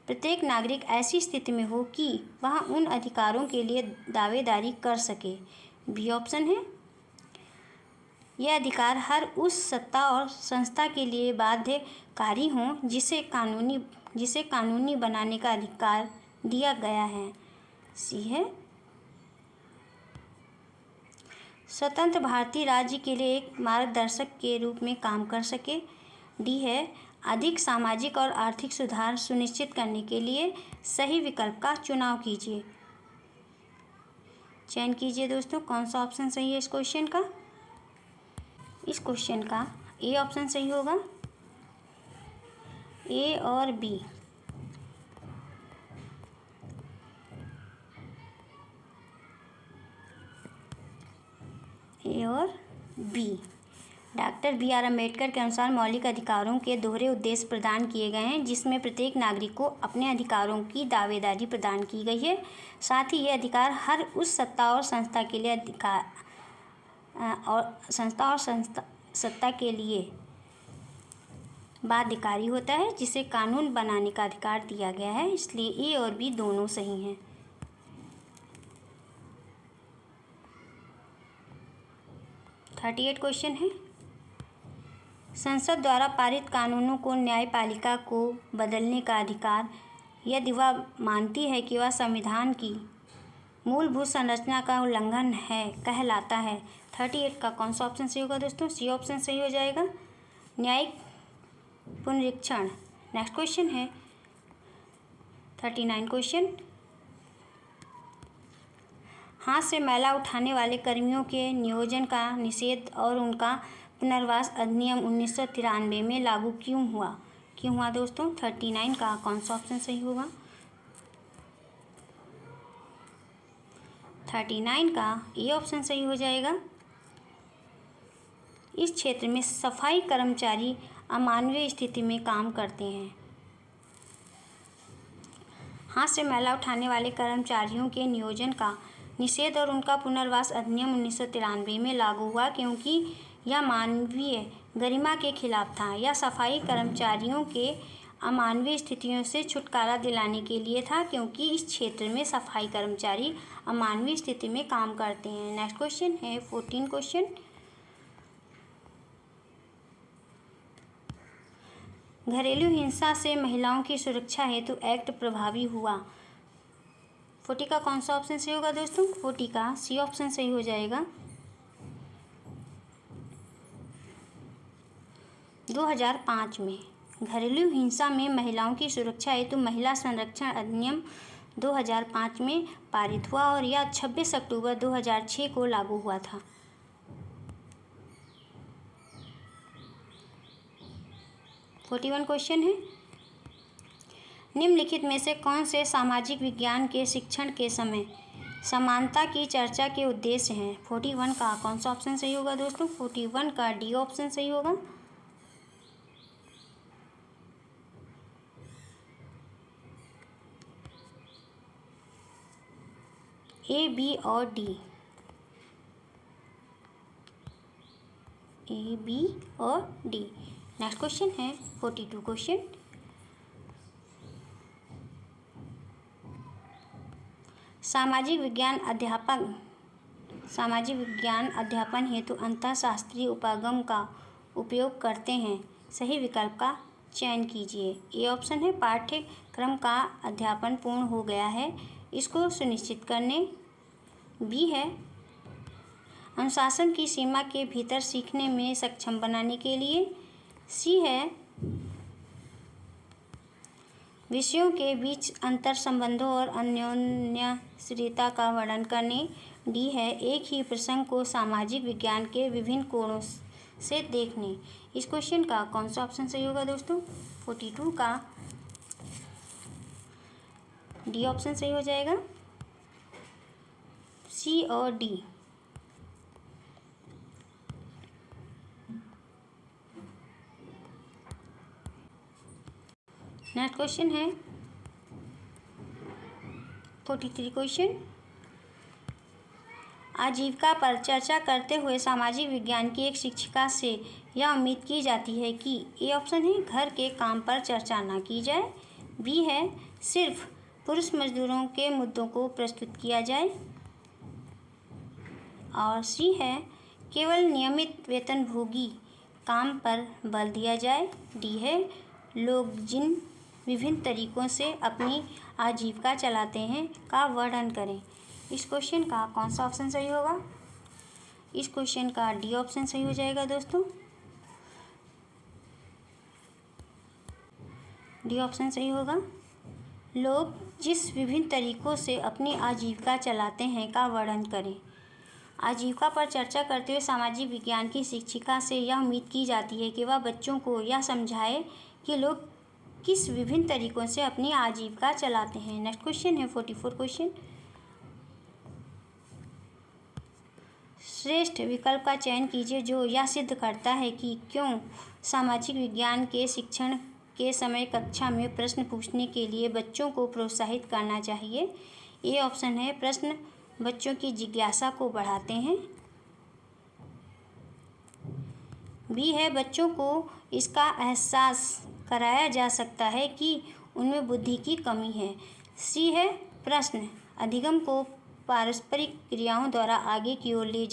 प्रत्येक नागरिक ऐसी स्थिति में हो कि वह उन अधिकारों के लिए दावेदारी कर सके। बी ऑप्शन है यह अधिकार हर उस सत्ता और संस्था के लिए बाध्यकारी हों जिसे कानूनी बनाने का अधिकार दिया गया है। सी है स्वतंत्र भारतीय राज्य के लिए एक मार्गदर्शक के रूप में काम कर सके। डी है अधिक सामाजिक और आर्थिक सुधार सुनिश्चित करने के लिए सही विकल्प का चुनाव कीजिए। चयन कीजिए दोस्तों, कौन सा ऑप्शन सही है इस क्वेश्चन का। इस क्वेश्चन का ए ऑप्शन सही होगा। ए और बी। ए और B. Doctor B R Ambedkar के अनुसार मौलिक अधिकारों के दोहरे उद्देश्य प्रदान किए गए हैं, जिसमें प्रत्येक नागरिक को अपने अधिकारों की दावेदारी प्रदान की गई है। साथ ही ये अधिकार हर उस सत्ता और संस्था के लिए सत्ता के लिए बाध्यकारी होता है, जिसे कानून बनाने का अधिकार दिया गया है। इसलिए ए और बी दोनों सही हैं। 38 क्वेश्चन है। संसद द्वारा पारित कानूनों को न्यायपालिका को बदलने का अधिकार, यदि वह मानती है कि वह संविधान की मूलभूत संरचना का उल्लंघन है, कहलाता है। 38 का कौन सा ऑप्शन सही होगा दोस्तों। सी ऑप्शन सही हो जाएगा, न्यायिक पुनरीक्षण। नेक्स्ट क्वेश्चन है 39 क्वेश्चन। हाथ से मैला उठाने वाले कर्मियों के नियोजन का निषेध और उनका पुनर्वास अधिनियम 1993 में लागू क्यों हुआ दोस्तों। 39 का कौन सा ऑप्शन सही होगा। 39 का ए ऑप्शन सही हो जाएगा। इस क्षेत्र में सफाई कर्मचारी अमानवीय स्थिति में काम करते हैं। हाथ से मैला उठाने वाले कर्मचारियों के नियोजन का निषेध और उनका पुनर्वास अधिनियम 1993 में लागू हुआ क्योंकि यह मानवीय गरिमा के खिलाफ था। यह सफाई कर्मचारियों के अमानवीय स्थितियों से छुटकारा दिलाने के लिए था, क्योंकि इस क्षेत्र में सफाई कर्मचारी अमानवीय स्थिति में काम करते हैं। नेक्स्ट क्वेश्चन है 14 क्वेश्चन। घरेलू हिंसा से महिलाओं की सुरक्षा हेतु एक्ट प्रभावी हुआ। 40 का कौन सा ऑप्शन सही होगा दोस्तों। 40 का सी ऑप्शन सही हो जाएगा। 2005 में घरेलू हिंसा में महिलाओं की सुरक्षा हेतु महिला संरक्षण अधिनियम 2005 में पारित हुआ और यह 26 अक्टूबर 2006 को लागू हुआ था। (41) क्वेश्चन है। निम्नलिखित में से कौन से सामाजिक विज्ञान के शिक्षण के समय समानता की चर्चा के उद्देश्य हैं। 41 का कौन सा ऑप्शन सही होगा दोस्तों। 41 का डी ऑप्शन सही होगा। ए, बी और डी। ए, बी और डी। नेक्स्ट क्वेश्चन है 42 क्वेश्चन। सामाजिक विज्ञान अध्यापन हेतु अंतःशास्त्रीय उपागम का उपयोग करते हैं। सही विकल्प का चयन कीजिए। ए ऑप्शन है पाठ्यक्रम का अध्यापन पूर्ण हो गया है, इसको सुनिश्चित करने। बी है अनुशासन की सीमा के भीतर सीखने में सक्षम बनाने के लिए। सी है विषयों के बीच अंतर संबंधों और अन्योन्याश्रियता का वर्णन करने। डी है एक ही प्रसंग को सामाजिक विज्ञान के विभिन्न कोणों से देखने। इस क्वेश्चन का कौन सा ऑप्शन सही होगा दोस्तों। 42 का डी ऑप्शन सही हो जाएगा। सी और डी। नेक्स्ट क्वेश्चन है 43 क्वेश्चन। आजीविका पर चर्चा करते हुए सामाजिक विज्ञान की एक शिक्षिका से यह उम्मीद की जाती है कि ए ऑप्शन है घर के काम पर चर्चा ना की जाए। बी है सिर्फ पुरुष मजदूरों के मुद्दों को प्रस्तुत किया जाए। और सी है केवल नियमित वेतनभोगी काम पर बल दिया जाए। डी है लोग जिन विभिन्न तरीकों से अपनी आजीविका चलाते हैं का वर्णन करें। इस क्वेश्चन का कौन सा ऑप्शन सही होगा। इस क्वेश्चन का डी ऑप्शन सही हो जाएगा दोस्तों। डी ऑप्शन सही होगा। लोग जिस विभिन्न तरीकों से अपनी आजीविका चलाते हैं का वर्णन करें। आजीविका पर चर्चा करते हुए सामाजिक विज्ञान की शिक्षिका से यह उम्मीद की जाती है कि वह बच्चों को यह समझाए कि लोग किस विभिन्न तरीकों से अपनी आजीविका चलाते हैं। नेक्स्ट क्वेश्चन है 44 क्वेश्चन। श्रेष्ठ विकल्प का चयन कीजिए जो यह सिद्ध करता है कि क्यों सामाजिक विज्ञान के शिक्षण के समय कक्षा में प्रश्न पूछने के लिए बच्चों को प्रोत्साहित करना चाहिए। ए ऑप्शन है प्रश्न बच्चों की जिज्ञासा को बढ़ाते हैं। बी है बच्चों को इसका एहसास कराया जा सकता है कि उनमें बुद्धि की कमी है। सी है प्रश्न अधिगम को पारस्परिक क्रियाओं द्वारा आगे की ओर ले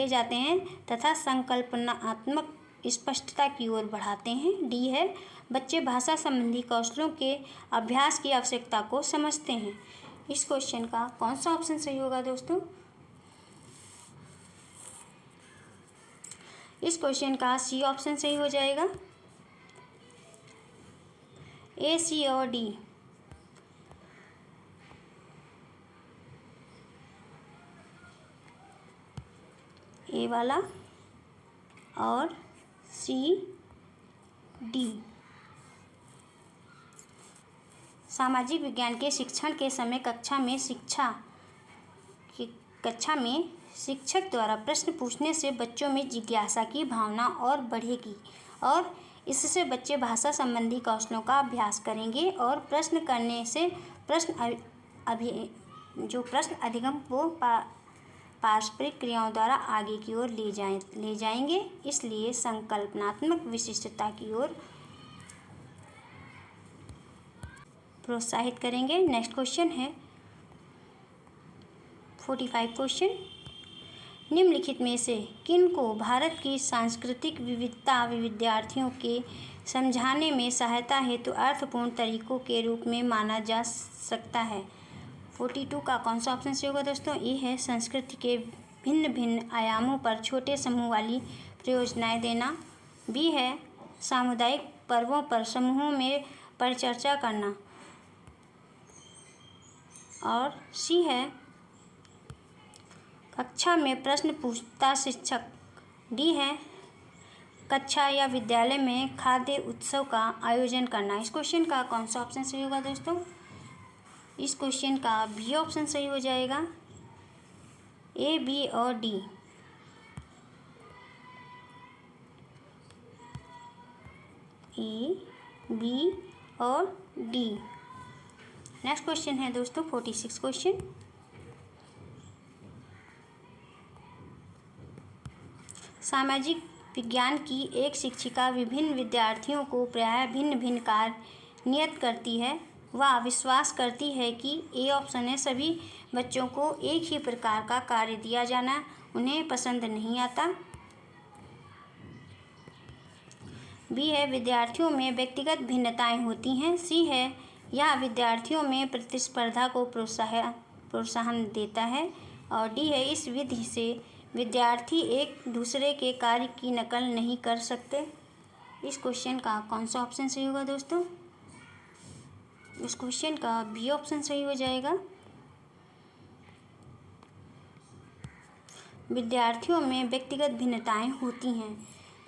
जाते हैं तथा संकल्पनात्मक स्पष्टता की ओर बढ़ाते हैं। डी है बच्चे भाषा संबंधी कौशलों के अभ्यास की आवश्यकता को समझते हैं। इस क्वेश्चन का कौन सा ऑप्शन सही होगा दोस्तों? इस क्वेश्चन का सी ऑप्शन सही हो जाएगा। ए, सी और डी ए वाला और सी डी। सामाजिक विज्ञान के शिक्षण के समय कक्षा में शिक्षक द्वारा प्रश्न पूछने से बच्चों में जिज्ञासा की भावना और बढ़ेगी और इससे बच्चे भाषा संबंधी कौशलों का अभ्यास करेंगे और प्रश्न करने से प्रश्न अधिगम को पारस्परिक क्रियाओं द्वारा आगे की ओर ले जाएंगे, इसलिए संकल्पनात्मक विशिष्टता की ओर प्रोत्साहित करेंगे। नेक्स्ट क्वेश्चन है 45 क्वेश्चन। निम्नलिखित में से किन को भारत की सांस्कृतिक विविधता विद्यार्थियों के समझाने में सहायता हेतु अर्थपूर्ण तरीकों के रूप में माना जा सकता है। 42 का कौन सा ऑप्शन सही होगा दोस्तों? ए है संस्कृति के भिन्न भिन्न आयामों पर छोटे समूह वाली परियोजनाएं देना। बी है सामुदायिक पर्वों पर समूहों में परिचर्चा करना और सी है कक्षा में प्रश्न पूछता शिक्षक। डी है कक्षा या विद्यालय में खाद्य उत्सव का आयोजन करना। इस क्वेश्चन का कौन सा ऑप्शन सही होगा दोस्तों? इस क्वेश्चन का बी ऑप्शन सही हो जाएगा। ए, बी और डी। ए, बी और डी। नेक्स्ट क्वेश्चन है दोस्तों 46 क्वेश्चन। सामाजिक विज्ञान की एक शिक्षिका विभिन्न विद्यार्थियों को प्रायः भिन्न भिन्न कार्य नियत करती है। वह विश्वास करती है कि ए ऑप्शन है सभी बच्चों को एक ही प्रकार का कार्य दिया जाना उन्हें पसंद नहीं आता। बी है विद्यार्थियों में व्यक्तिगत भिन्नताएं होती हैं। सी है यह विद्यार्थियों में प्रतिस्पर्धा को प्रोत्साहन देता है और डी है इस विधि से विद्यार्थी एक दूसरे के कार्य की नकल नहीं कर सकते। इस क्वेश्चन का कौन सा ऑप्शन सही होगा दोस्तों? इस क्वेश्चन का बी ऑप्शन सही हो जाएगा। विद्यार्थियों में व्यक्तिगत भिन्नताएं होती हैं।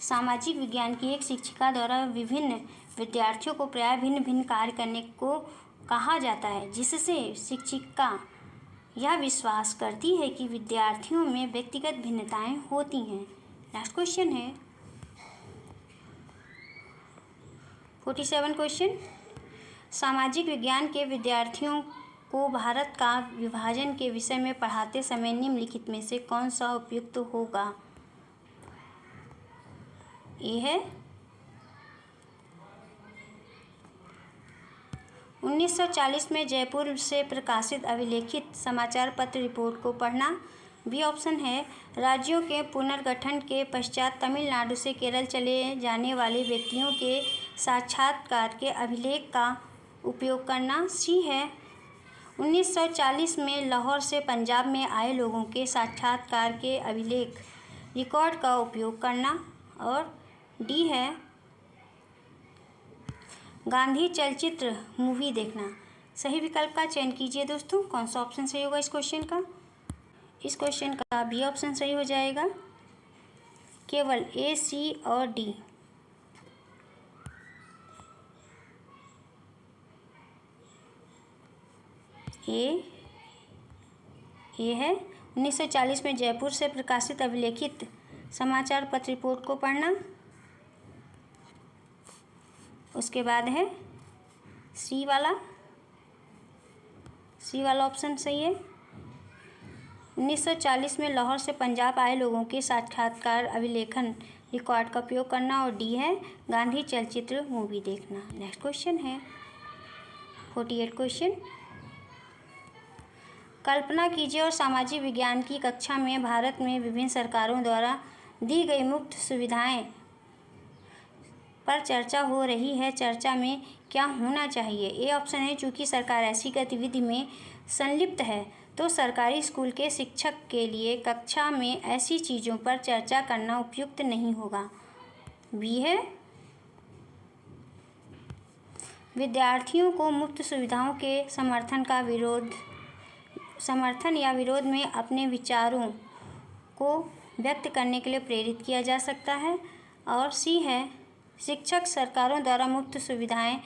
सामाजिक विज्ञान की एक शिक्षिका द्वारा विभिन्न विद्यार्थियों को प्रायः भिन्न भिन्न कार्य करने को कहा जाता है, जिससे शिक्षिका यह विश्वास करती है कि विद्यार्थियों में व्यक्तिगत भिन्नताएं होती हैं। नेक्स्ट क्वेश्चन है 47 क्वेश्चन। सामाजिक विज्ञान के विद्यार्थियों को भारत का विभाजन के विषय में पढ़ाते समय निम्नलिखित में से कौन सा उपयुक्त होगा? ए है 1940 में जयपुर से प्रकाशित अभिलेखित समाचार पत्र रिपोर्ट को पढ़ना। बी ऑप्शन है राज्यों के पुनर्गठन के पश्चात तमिलनाडु से केरल चले जाने वाले व्यक्तियों के साक्षात्कार के अभिलेख का उपयोग करना। सी है 1940 में लाहौर से पंजाब में आए लोगों के साक्षात्कार के अभिलेख रिकॉर्ड का उपयोग करना और डी है गांधी चलचित्र मूवी देखना। सही विकल्प का चयन कीजिए दोस्तों। कौन सा ऑप्शन सही होगा इस क्वेश्चन का? इस क्वेश्चन का बी ऑप्शन सही हो जाएगा। केवल ए, सी और डी। ए है 1940 में जयपुर से प्रकाशित अभिलेखित समाचार पत्र रिपोर्ट को पढ़ना। उसके बाद है सी वाला ऑप्शन सही है। 1940 में लाहौर से पंजाब आए लोगों के साक्षात्कार अभिलेखन रिकॉर्ड का उपयोग करना। और डी है गांधी चलचित्र मूवी देखना। नेक्स्ट क्वेश्चन है 48 क्वेश्चन। कल्पना कीजिए और सामाजिक विज्ञान की कक्षा में भारत में विभिन्न सरकारों द्वारा दी गई मुफ्त सुविधाएं पर चर्चा हो रही है। चर्चा में क्या होना चाहिए? ए ऑप्शन है चूंकि सरकार ऐसी गतिविधि में संलिप्त है तो सरकारी स्कूल के शिक्षक के लिए कक्षा में ऐसी चीज़ों पर चर्चा करना उपयुक्त नहीं होगा। बी है विद्यार्थियों को मुफ्त सुविधाओं के समर्थन या विरोध में अपने विचारों को व्यक्त करने के लिए प्रेरित किया जा सकता है। और सी है शिक्षक सरकारों द्वारा मुफ्त सुविधाएं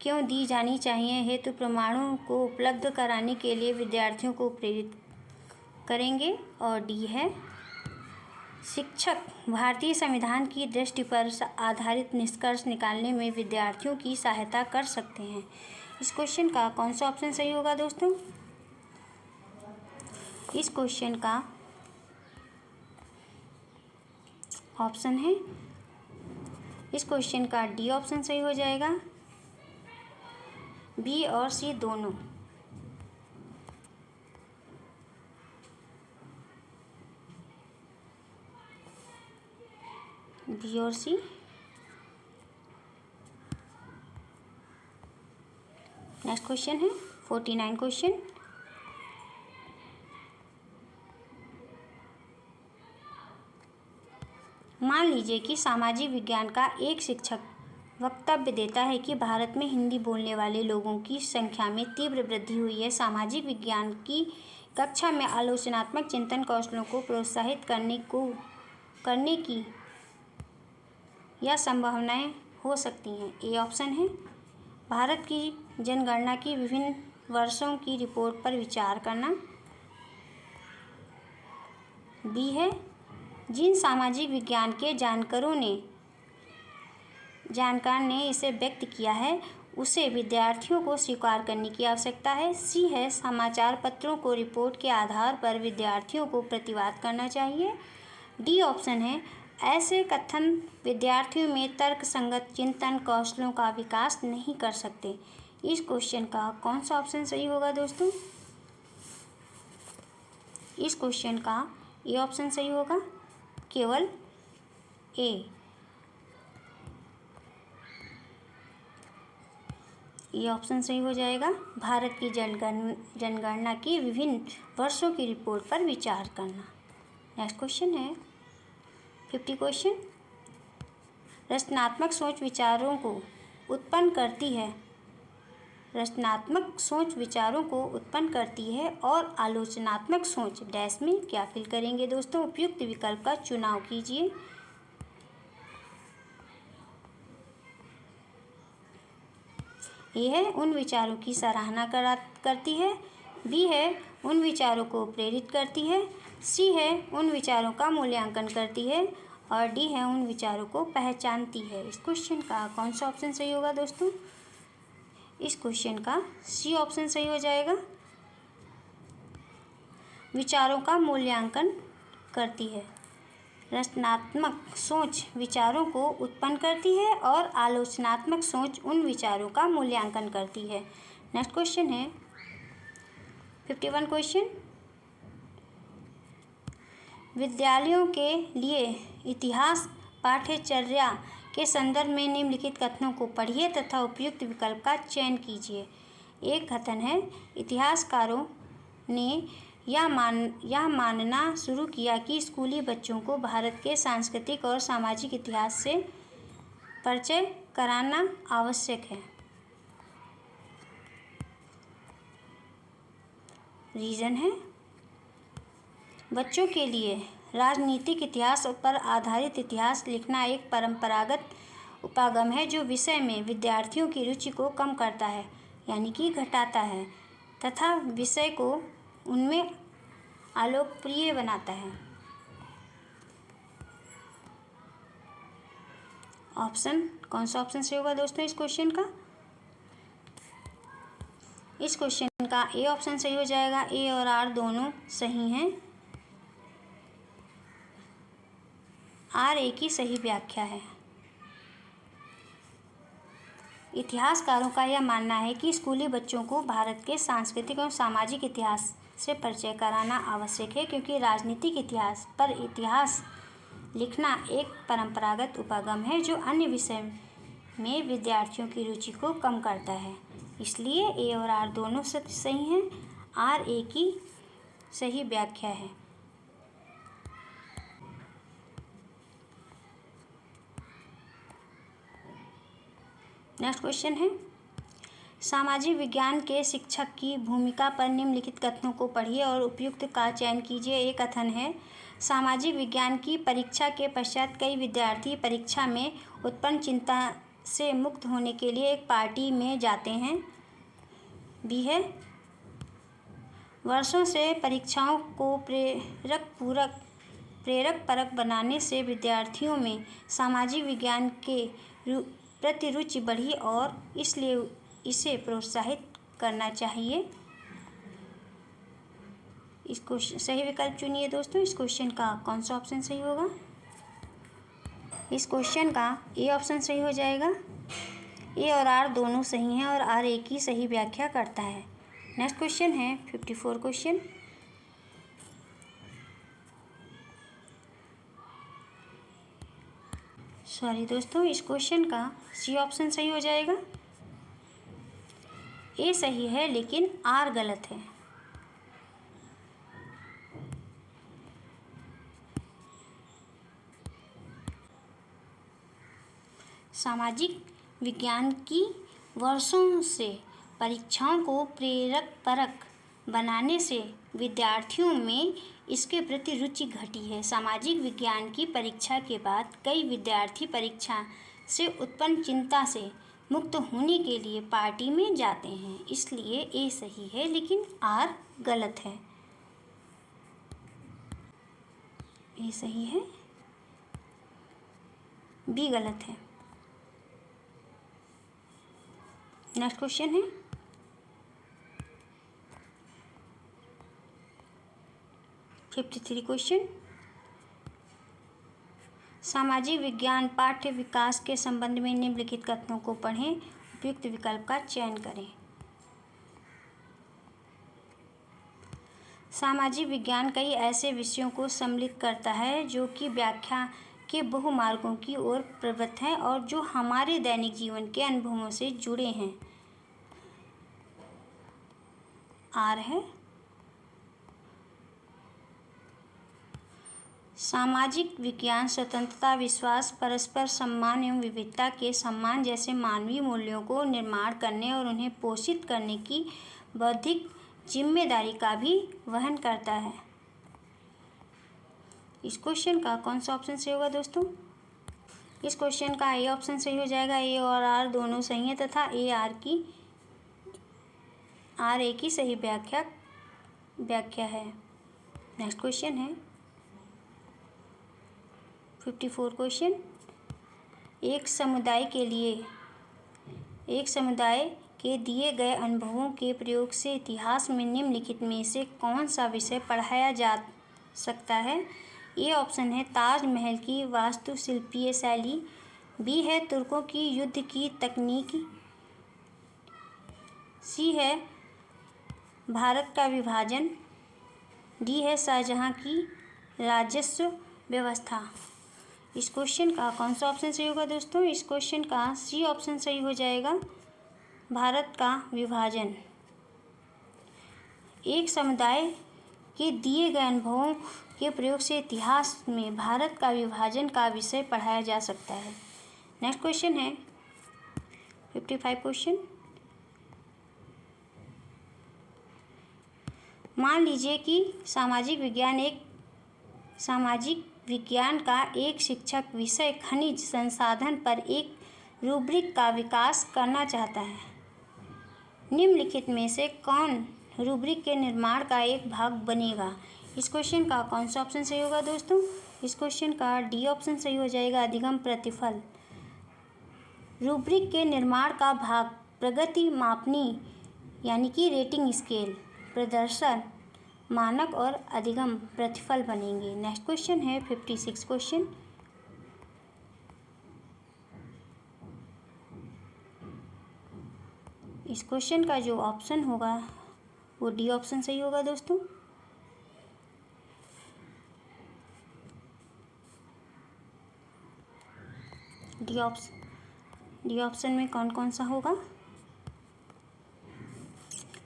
क्यों दी जानी चाहिए हेतु प्रमाणों को उपलब्ध कराने के लिए विद्यार्थियों को प्रेरित करेंगे। और डी है शिक्षक भारतीय संविधान की दृष्टि पर आधारित निष्कर्ष निकालने में विद्यार्थियों की सहायता कर सकते हैं। इस क्वेश्चन का कौन सा ऑप्शन सही होगा दोस्तों? इस क्वेश्चन का ऑप्शन है इस क्वेश्चन का डी ऑप्शन सही हो जाएगा। बी और सी दोनों। बी और सी। नेक्स्ट क्वेश्चन है 49 क्वेश्चन। मान लीजिए कि सामाजिक विज्ञान का एक शिक्षक वक्तव्य देता है कि भारत में हिंदी बोलने वाले लोगों की संख्या में तीव्र वृद्धि हुई है। सामाजिक विज्ञान की कक्षा में आलोचनात्मक चिंतन कौशलों को प्रोत्साहित करने की यह संभावनाएं हो सकती हैं। ए ऑप्शन है भारत की जनगणना की विभिन्न वर्षों की रिपोर्ट पर विचार करना। बी है जिन सामाजिक विज्ञान के जानकार ने इसे व्यक्त किया है उसे विद्यार्थियों को स्वीकार करने की आवश्यकता है। सी है समाचार पत्रों को रिपोर्ट के आधार पर विद्यार्थियों को प्रतिवाद करना चाहिए। डी ऑप्शन है ऐसे कथन विद्यार्थियों में तर्कसंगत चिंतन कौशलों का विकास नहीं कर सकते। इस क्वेश्चन का कौन सा ऑप्शन सही होगा दोस्तों? इस क्वेश्चन का ए ऑप्शन सही होगा। केवल ए ऑप्शन सही हो जाएगा। भारत की जनगणना की विभिन्न वर्षों की रिपोर्ट पर विचार करना। नेक्स्ट क्वेश्चन है 50 क्वेश्चन। रचनात्मक सोच विचारों को उत्पन्न करती है और आलोचनात्मक सोच डैश में क्या फिल करेंगे दोस्तों? उपयुक्त विकल्प का चुनाव कीजिए। ए है उन विचारों की सराहना करती है। बी है उन विचारों को प्रेरित करती है। सी है उन विचारों का मूल्यांकन करती है। और डी है उन विचारों को पहचानती है। इस क्वेश्चन का कौन सा ऑप्शन सही होगा दोस्तों? इस क्वेश्चन का सी ऑप्शन सही हो जाएगा। विचारों का मूल्यांकन करती है। रचनात्मक सोच विचारों को उत्पन्न करती है और आलोचनात्मक सोच उन विचारों का मूल्यांकन करती है। नेक्स्ट क्वेश्चन है 51 क्वेश्चन। विद्यालयों के लिए इतिहास पाठ्यचर्या के संदर्भ में निम्नलिखित कथनों को पढ़िए तथा उपयुक्त विकल्प का चयन कीजिए। एक कथन है इतिहासकारों ने यह मानना शुरू किया कि स्कूली बच्चों को भारत के सांस्कृतिक और सामाजिक इतिहास से परिचय कराना आवश्यक है। रीजन है। बच्चों के लिए राजनीतिक इतिहास पर आधारित इतिहास लिखना एक परंपरागत उपागम है जो विषय में विद्यार्थियों की रुचि को कम करता है, यानी कि घटाता है, तथा विषय को उनमें अलोकप्रिय बनाता है। ऑप्शन कौन सा ऑप्शन सही होगा दोस्तों इस क्वेश्चन का? इस क्वेश्चन का ए ऑप्शन सही हो जाएगा। ए और आर दोनों सही हैं। आर ए की सही व्याख्या है। इतिहासकारों का यह मानना है कि स्कूली बच्चों को भारत के सांस्कृतिक और सामाजिक इतिहास से परिचय कराना आवश्यक है, क्योंकि राजनीतिक इतिहास पर इतिहास लिखना एक परंपरागत उपागम है जो अन्य विषय में विद्यार्थियों की रुचि को कम करता है। इसलिए ए और आर दोनों सही हैं। आर ए की सही व्याख्या है। नेक्स्ट क्वेश्चन है, सामाजिक विज्ञान के शिक्षक की भूमिका पर निम्नलिखित कथनों को पढ़िए और उपयुक्त का चयन कीजिए। एक कथन है, सामाजिक विज्ञान की परीक्षा के पश्चात कई विद्यार्थी परीक्षा में उत्पन्न चिंता से मुक्त होने के लिए एक पार्टी में जाते हैं। बी है, वर्षों से परीक्षाओं को प्रेरक परक बनाने से विद्यार्थियों में सामाजिक विज्ञान के प्रति रुचि बढ़ी और इसलिए इसे प्रोत्साहित करना चाहिए। इस क्वेश्चन सही विकल्प चुनिए दोस्तों। इस क्वेश्चन का कौन सा ऑप्शन सही होगा? इस क्वेश्चन का ए ऑप्शन सही हो जाएगा। ए और आर दोनों सही हैं और आर ए की सही व्याख्या करता है। नेक्स्ट क्वेश्चन है 54 क्वेश्चन। सॉरी दोस्तों, इस क्वेश्चन का सी ऑप्शन सही हो जाएगा। ए सही है लेकिन आर गलत है। सामाजिक विज्ञान की वर्षों से परीक्षाओं को प्रेरक परक बनाने से विद्यार्थियों में इसके प्रति रुचि घटी है। सामाजिक विज्ञान की परीक्षा के बाद कई विद्यार्थी परीक्षा से उत्पन्न चिंता से मुक्त होने के लिए पार्टी में जाते हैं, इसलिए ए सही है लेकिन आर गलत है। ए सही है, बी गलत है। नेक्स्ट क्वेश्चन है 53 क्वेश्चन। सामाजिक विज्ञान पाठ्य विकास के संबंध में निम्नलिखित कथनों को पढ़ें, उपयुक्त विकल्प का चयन करें। सामाजिक विज्ञान कई ऐसे विषयों को सम्मिलित करता है जो कि व्याख्या के बहुमार्गों की ओर प्रवृत्त हैं और जो हमारे दैनिक जीवन के अनुभवों से जुड़े हैं। आर है। सामाजिक विज्ञान स्वतंत्रता, विश्वास, परस्पर सम्मान एवं विविधता के सम्मान जैसे मानवीय मूल्यों को निर्माण करने और उन्हें पोषित करने की बौद्धिक जिम्मेदारी का भी वहन करता है। इस क्वेश्चन का कौन सा ऑप्शन सही होगा दोस्तों? इस क्वेश्चन का ए ऑप्शन सही हो जाएगा। ए और आर दोनों सही हैं तथा आर ए की सही व्याख्या है। नेक्स्ट क्वेश्चन है 54 क्वेश्चन। एक समुदाय के दिए गए अनुभवों के प्रयोग से इतिहास में निम्नलिखित में से कौन सा विषय पढ़ाया जा सकता है? ए ऑप्शन है ताजमहल की वास्तुशिल्पीय शैली। बी है तुर्कों की युद्ध की तकनीक। सी है भारत का विभाजन। डी है शाहजहां की राजस्व व्यवस्था। इस क्वेश्चन का कौन सा ऑप्शन सही होगा दोस्तों? इस क्वेश्चन का सी ऑप्शन सही हो जाएगा, भारत का विभाजन। एक समुदाय के दिए गए अनुभवों के प्रयोग से इतिहास में भारत का विभाजन का विषय पढ़ाया जा सकता है। नेक्स्ट क्वेश्चन है 55 क्वेश्चन। मान लीजिए कि सामाजिक विज्ञान का एक शिक्षक विषय खनिज संसाधन पर एक रूब्रिक का विकास करना चाहता है। निम्नलिखित में से कौन रूब्रिक के निर्माण का एक भाग बनेगा? इस क्वेश्चन का कौन सा ऑप्शन सही होगा दोस्तों? इस क्वेश्चन का डी ऑप्शन सही हो जाएगा, अधिगम प्रतिफल। रूब्रिक के निर्माण का भाग प्रगति मापनी यानी कि रेटिंग स्केल, प्रदर्शन मानक और अधिगम प्रतिफल बनेंगे। नेक्स्ट क्वेश्चन है 56 क्वेश्चन। इस क्वेश्चन का जो ऑप्शन होगा वो डी ऑप्शन सही होगा दोस्तों। डी ऑप्शन में कौन कौन सा होगा?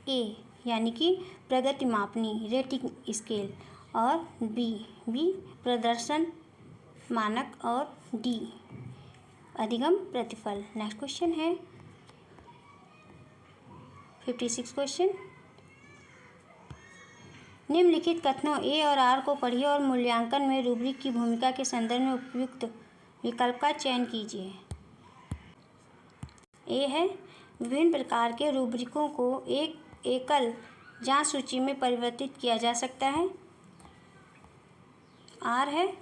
ए यानी कि प्रगति मापनी रेटिंग स्केल, और बी प्रदर्शन मानक, और डी अधिगम प्रतिफल। नेक्स्ट क्वेश्चन है 56 क्वेश्चन। निम्नलिखित कथनों ए और आर को पढ़िए और मूल्यांकन में रूब्रिक की भूमिका के संदर्भ में उपयुक्त विकल्प का चयन कीजिए। ए है विभिन्न प्रकार के रूब्रिकों को एक एकल जांच सूची में परिवर्तित किया जा सकता है। आर है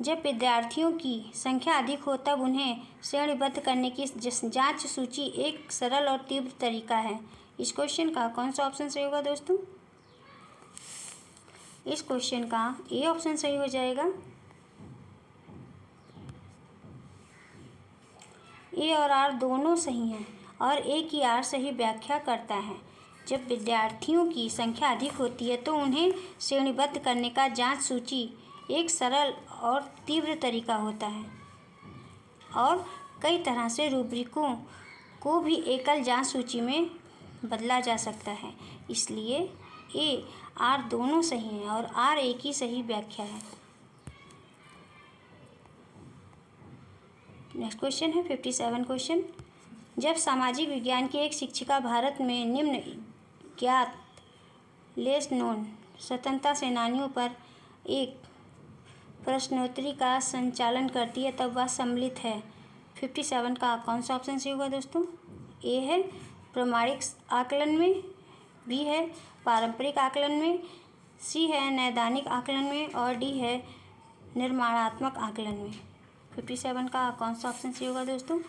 जब विद्यार्थियों की संख्या अधिक हो तब उन्हें श्रेणीबद्ध करने की जांच सूची एक सरल और तीव्र तरीका है। इस क्वेश्चन का कौन सा ऑप्शन सही होगा दोस्तों? इस क्वेश्चन का ए ऑप्शन सही हो जाएगा। ए और आर दोनों सही हैं और ए की आर सही व्याख्या करता है। जब विद्यार्थियों की संख्या अधिक होती है तो उन्हें श्रेणीबद्ध करने का जांच सूची एक सरल और तीव्र तरीका होता है और कई तरह से रूब्रिकों को भी एकल जांच सूची में बदला जा सकता है। इसलिए ए आर दोनों सही हैं और आर ए की सही व्याख्या है। नेक्स्ट क्वेश्चन है 57 क्वेश्चन। जब सामाजिक विज्ञान की एक शिक्षिका भारत में निम्न ज्ञात लेस नोन स्वतंत्रता सेनानियों पर एक प्रश्नोत्तरी का संचालन करती है तब वह सम्मिलित है। 57 का कौन सा ऑप्शन सही होगा दोस्तों? ए है प्रमाणिक आकलन में, बी है पारंपरिक आकलन में, सी है नैदानिक आकलन में, और डी है निर्माणात्मक आकलन में। 57 का कौन सा ऑप्शन सही होगा दोस्तों?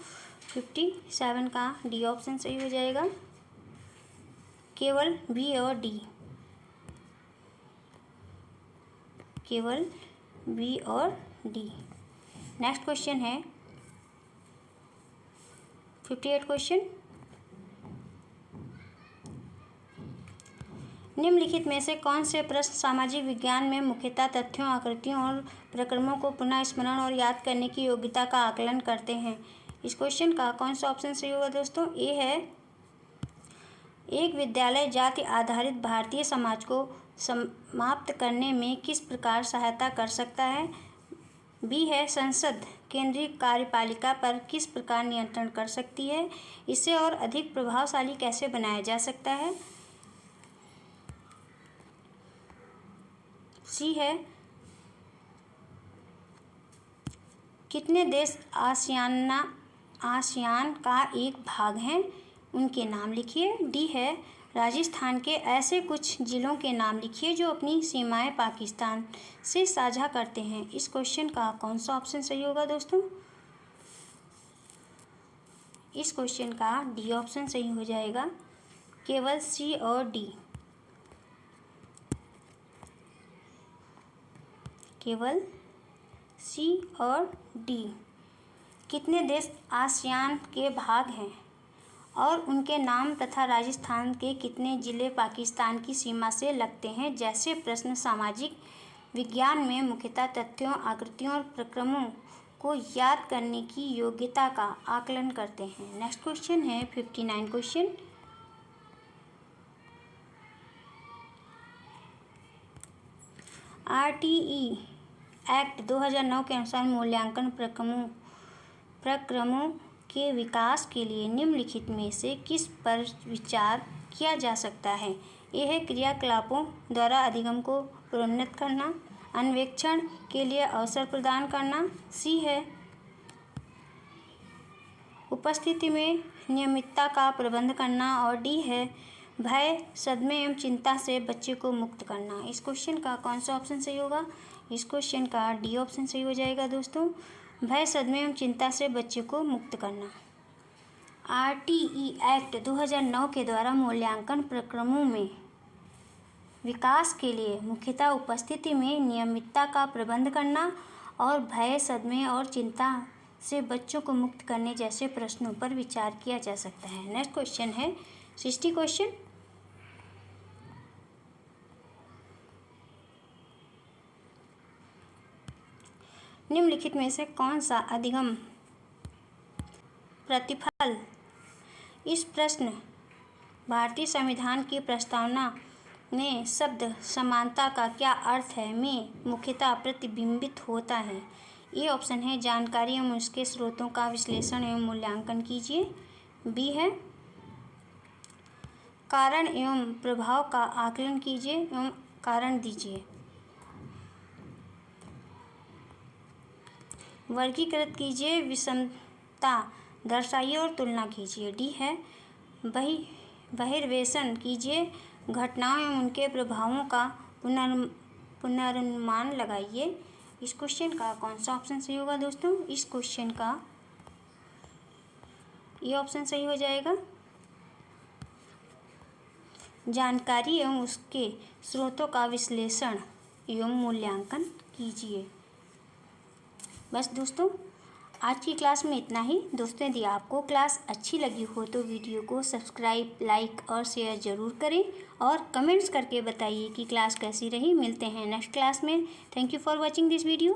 57 का डी ऑप्शन सही हो जाएगा, केवल बी और डी, केवल बी और डी। नेक्स्ट क्वेश्चन है 58 क्वेश्चन। निम्नलिखित में से कौन से प्रश्न सामाजिक विज्ञान में मुख्यतः तथ्यों, आकृतियों और प्रक्रमों को पुनः स्मरण और याद करने की योग्यता का आकलन करते हैं? इस क्वेश्चन का कौन सा ऑप्शन सही होगा दोस्तों? ए है एक विद्यालय जाति आधारित भारतीय समाज को समाप्त करने में किस प्रकार सहायता कर सकता है, बी है संसद केंद्रीय कार्यपालिका पर किस प्रकार नियंत्रण कर सकती है, इसे और अधिक प्रभावशाली कैसे बनाया जा सकता है, सी है कितने देश आसियान का एक भाग हैं, उनके नाम लिखिए, डी है राजस्थान के ऐसे कुछ जिलों के नाम लिखिए जो अपनी सीमाएं पाकिस्तान से साझा करते हैं। इस क्वेश्चन का कौन सा ऑप्शन सही होगा दोस्तों? इस क्वेश्चन का डी ऑप्शन सही हो जाएगा, केवल सी और डी, केवल सी और डी। कितने देश आसियान के भाग हैं और उनके नाम तथा राजस्थान के कितने जिले पाकिस्तान की सीमा से लगते हैं जैसे प्रश्न सामाजिक विज्ञान में मुख्यतः तथ्यों, आकृतियों और प्रक्रमों को याद करने की योग्यता का आकलन करते हैं। नेक्स्ट क्वेश्चन है 59 क्वेश्चन। आरटीई एक्ट 2009 के अनुसार मूल्यांकन प्रक्रमों के विकास के लिए निम्नलिखित में से किस पर विचार किया जा सकता है? ए है क्रियाकलापों द्वारा अधिगम को प्रोन्नत करना, अन्वेक्षण के लिए अवसर प्रदान करना। सी है उपस्थिति में नियमितता का प्रबंध करना। और डी है भय, सदमे एवं चिंता से बच्चे को मुक्त करना। इस क्वेश्चन का कौन सा ऑप्शन सही होगा? इस क्वेश्चन का डी ऑप्शन सही हो जाएगा दोस्तों, भय, सदमे एवं चिंता से बच्चे को मुक्त करना। RTE एक्ट 2009 के द्वारा मूल्यांकन प्रक्रमों में विकास के लिए मुख्यतः उपस्थिति में नियमितता का प्रबंध करना और भय, सदमे और चिंता से बच्चों को मुक्त करने जैसे प्रश्नों पर विचार किया जा सकता है। नेक्स्ट क्वेश्चन है 60 क्वेश्चन। निम्नलिखित में से कौन सा अधिगम प्रतिफल इस प्रश्न भारतीय संविधान की प्रस्तावना में शब्द समानता का क्या अर्थ है में मुख्यतः प्रतिबिंबित होता है? ये ऑप्शन है जानकारी एवं उसके स्रोतों का विश्लेषण एवं मूल्यांकन कीजिए। बी है कारण एवं प्रभाव का आकलन कीजिए एवं कारण दीजिए। वर्गीकृत कीजिए, विषमता दर्शाइए और तुलना कीजिए। डी है बहिर्वेशन कीजिए, घटनाओं एवं उनके प्रभावों का पुनर्नुमान लगाइए। इस क्वेश्चन का कौन सा ऑप्शन सही होगा दोस्तों? इस क्वेश्चन का ये ऑप्शन सही हो जाएगा, जानकारी एवं उसके स्रोतों का विश्लेषण एवं मूल्यांकन कीजिए। बस दोस्तों, आज की क्लास में इतना ही। दोस्तों, यदि आपको क्लास अच्छी लगी हो तो वीडियो को सब्सक्राइब, लाइक और शेयर ज़रूर करें और कमेंट्स करके बताइए कि क्लास कैसी रही। मिलते हैं नेक्स्ट क्लास में। Thank you for watching this video.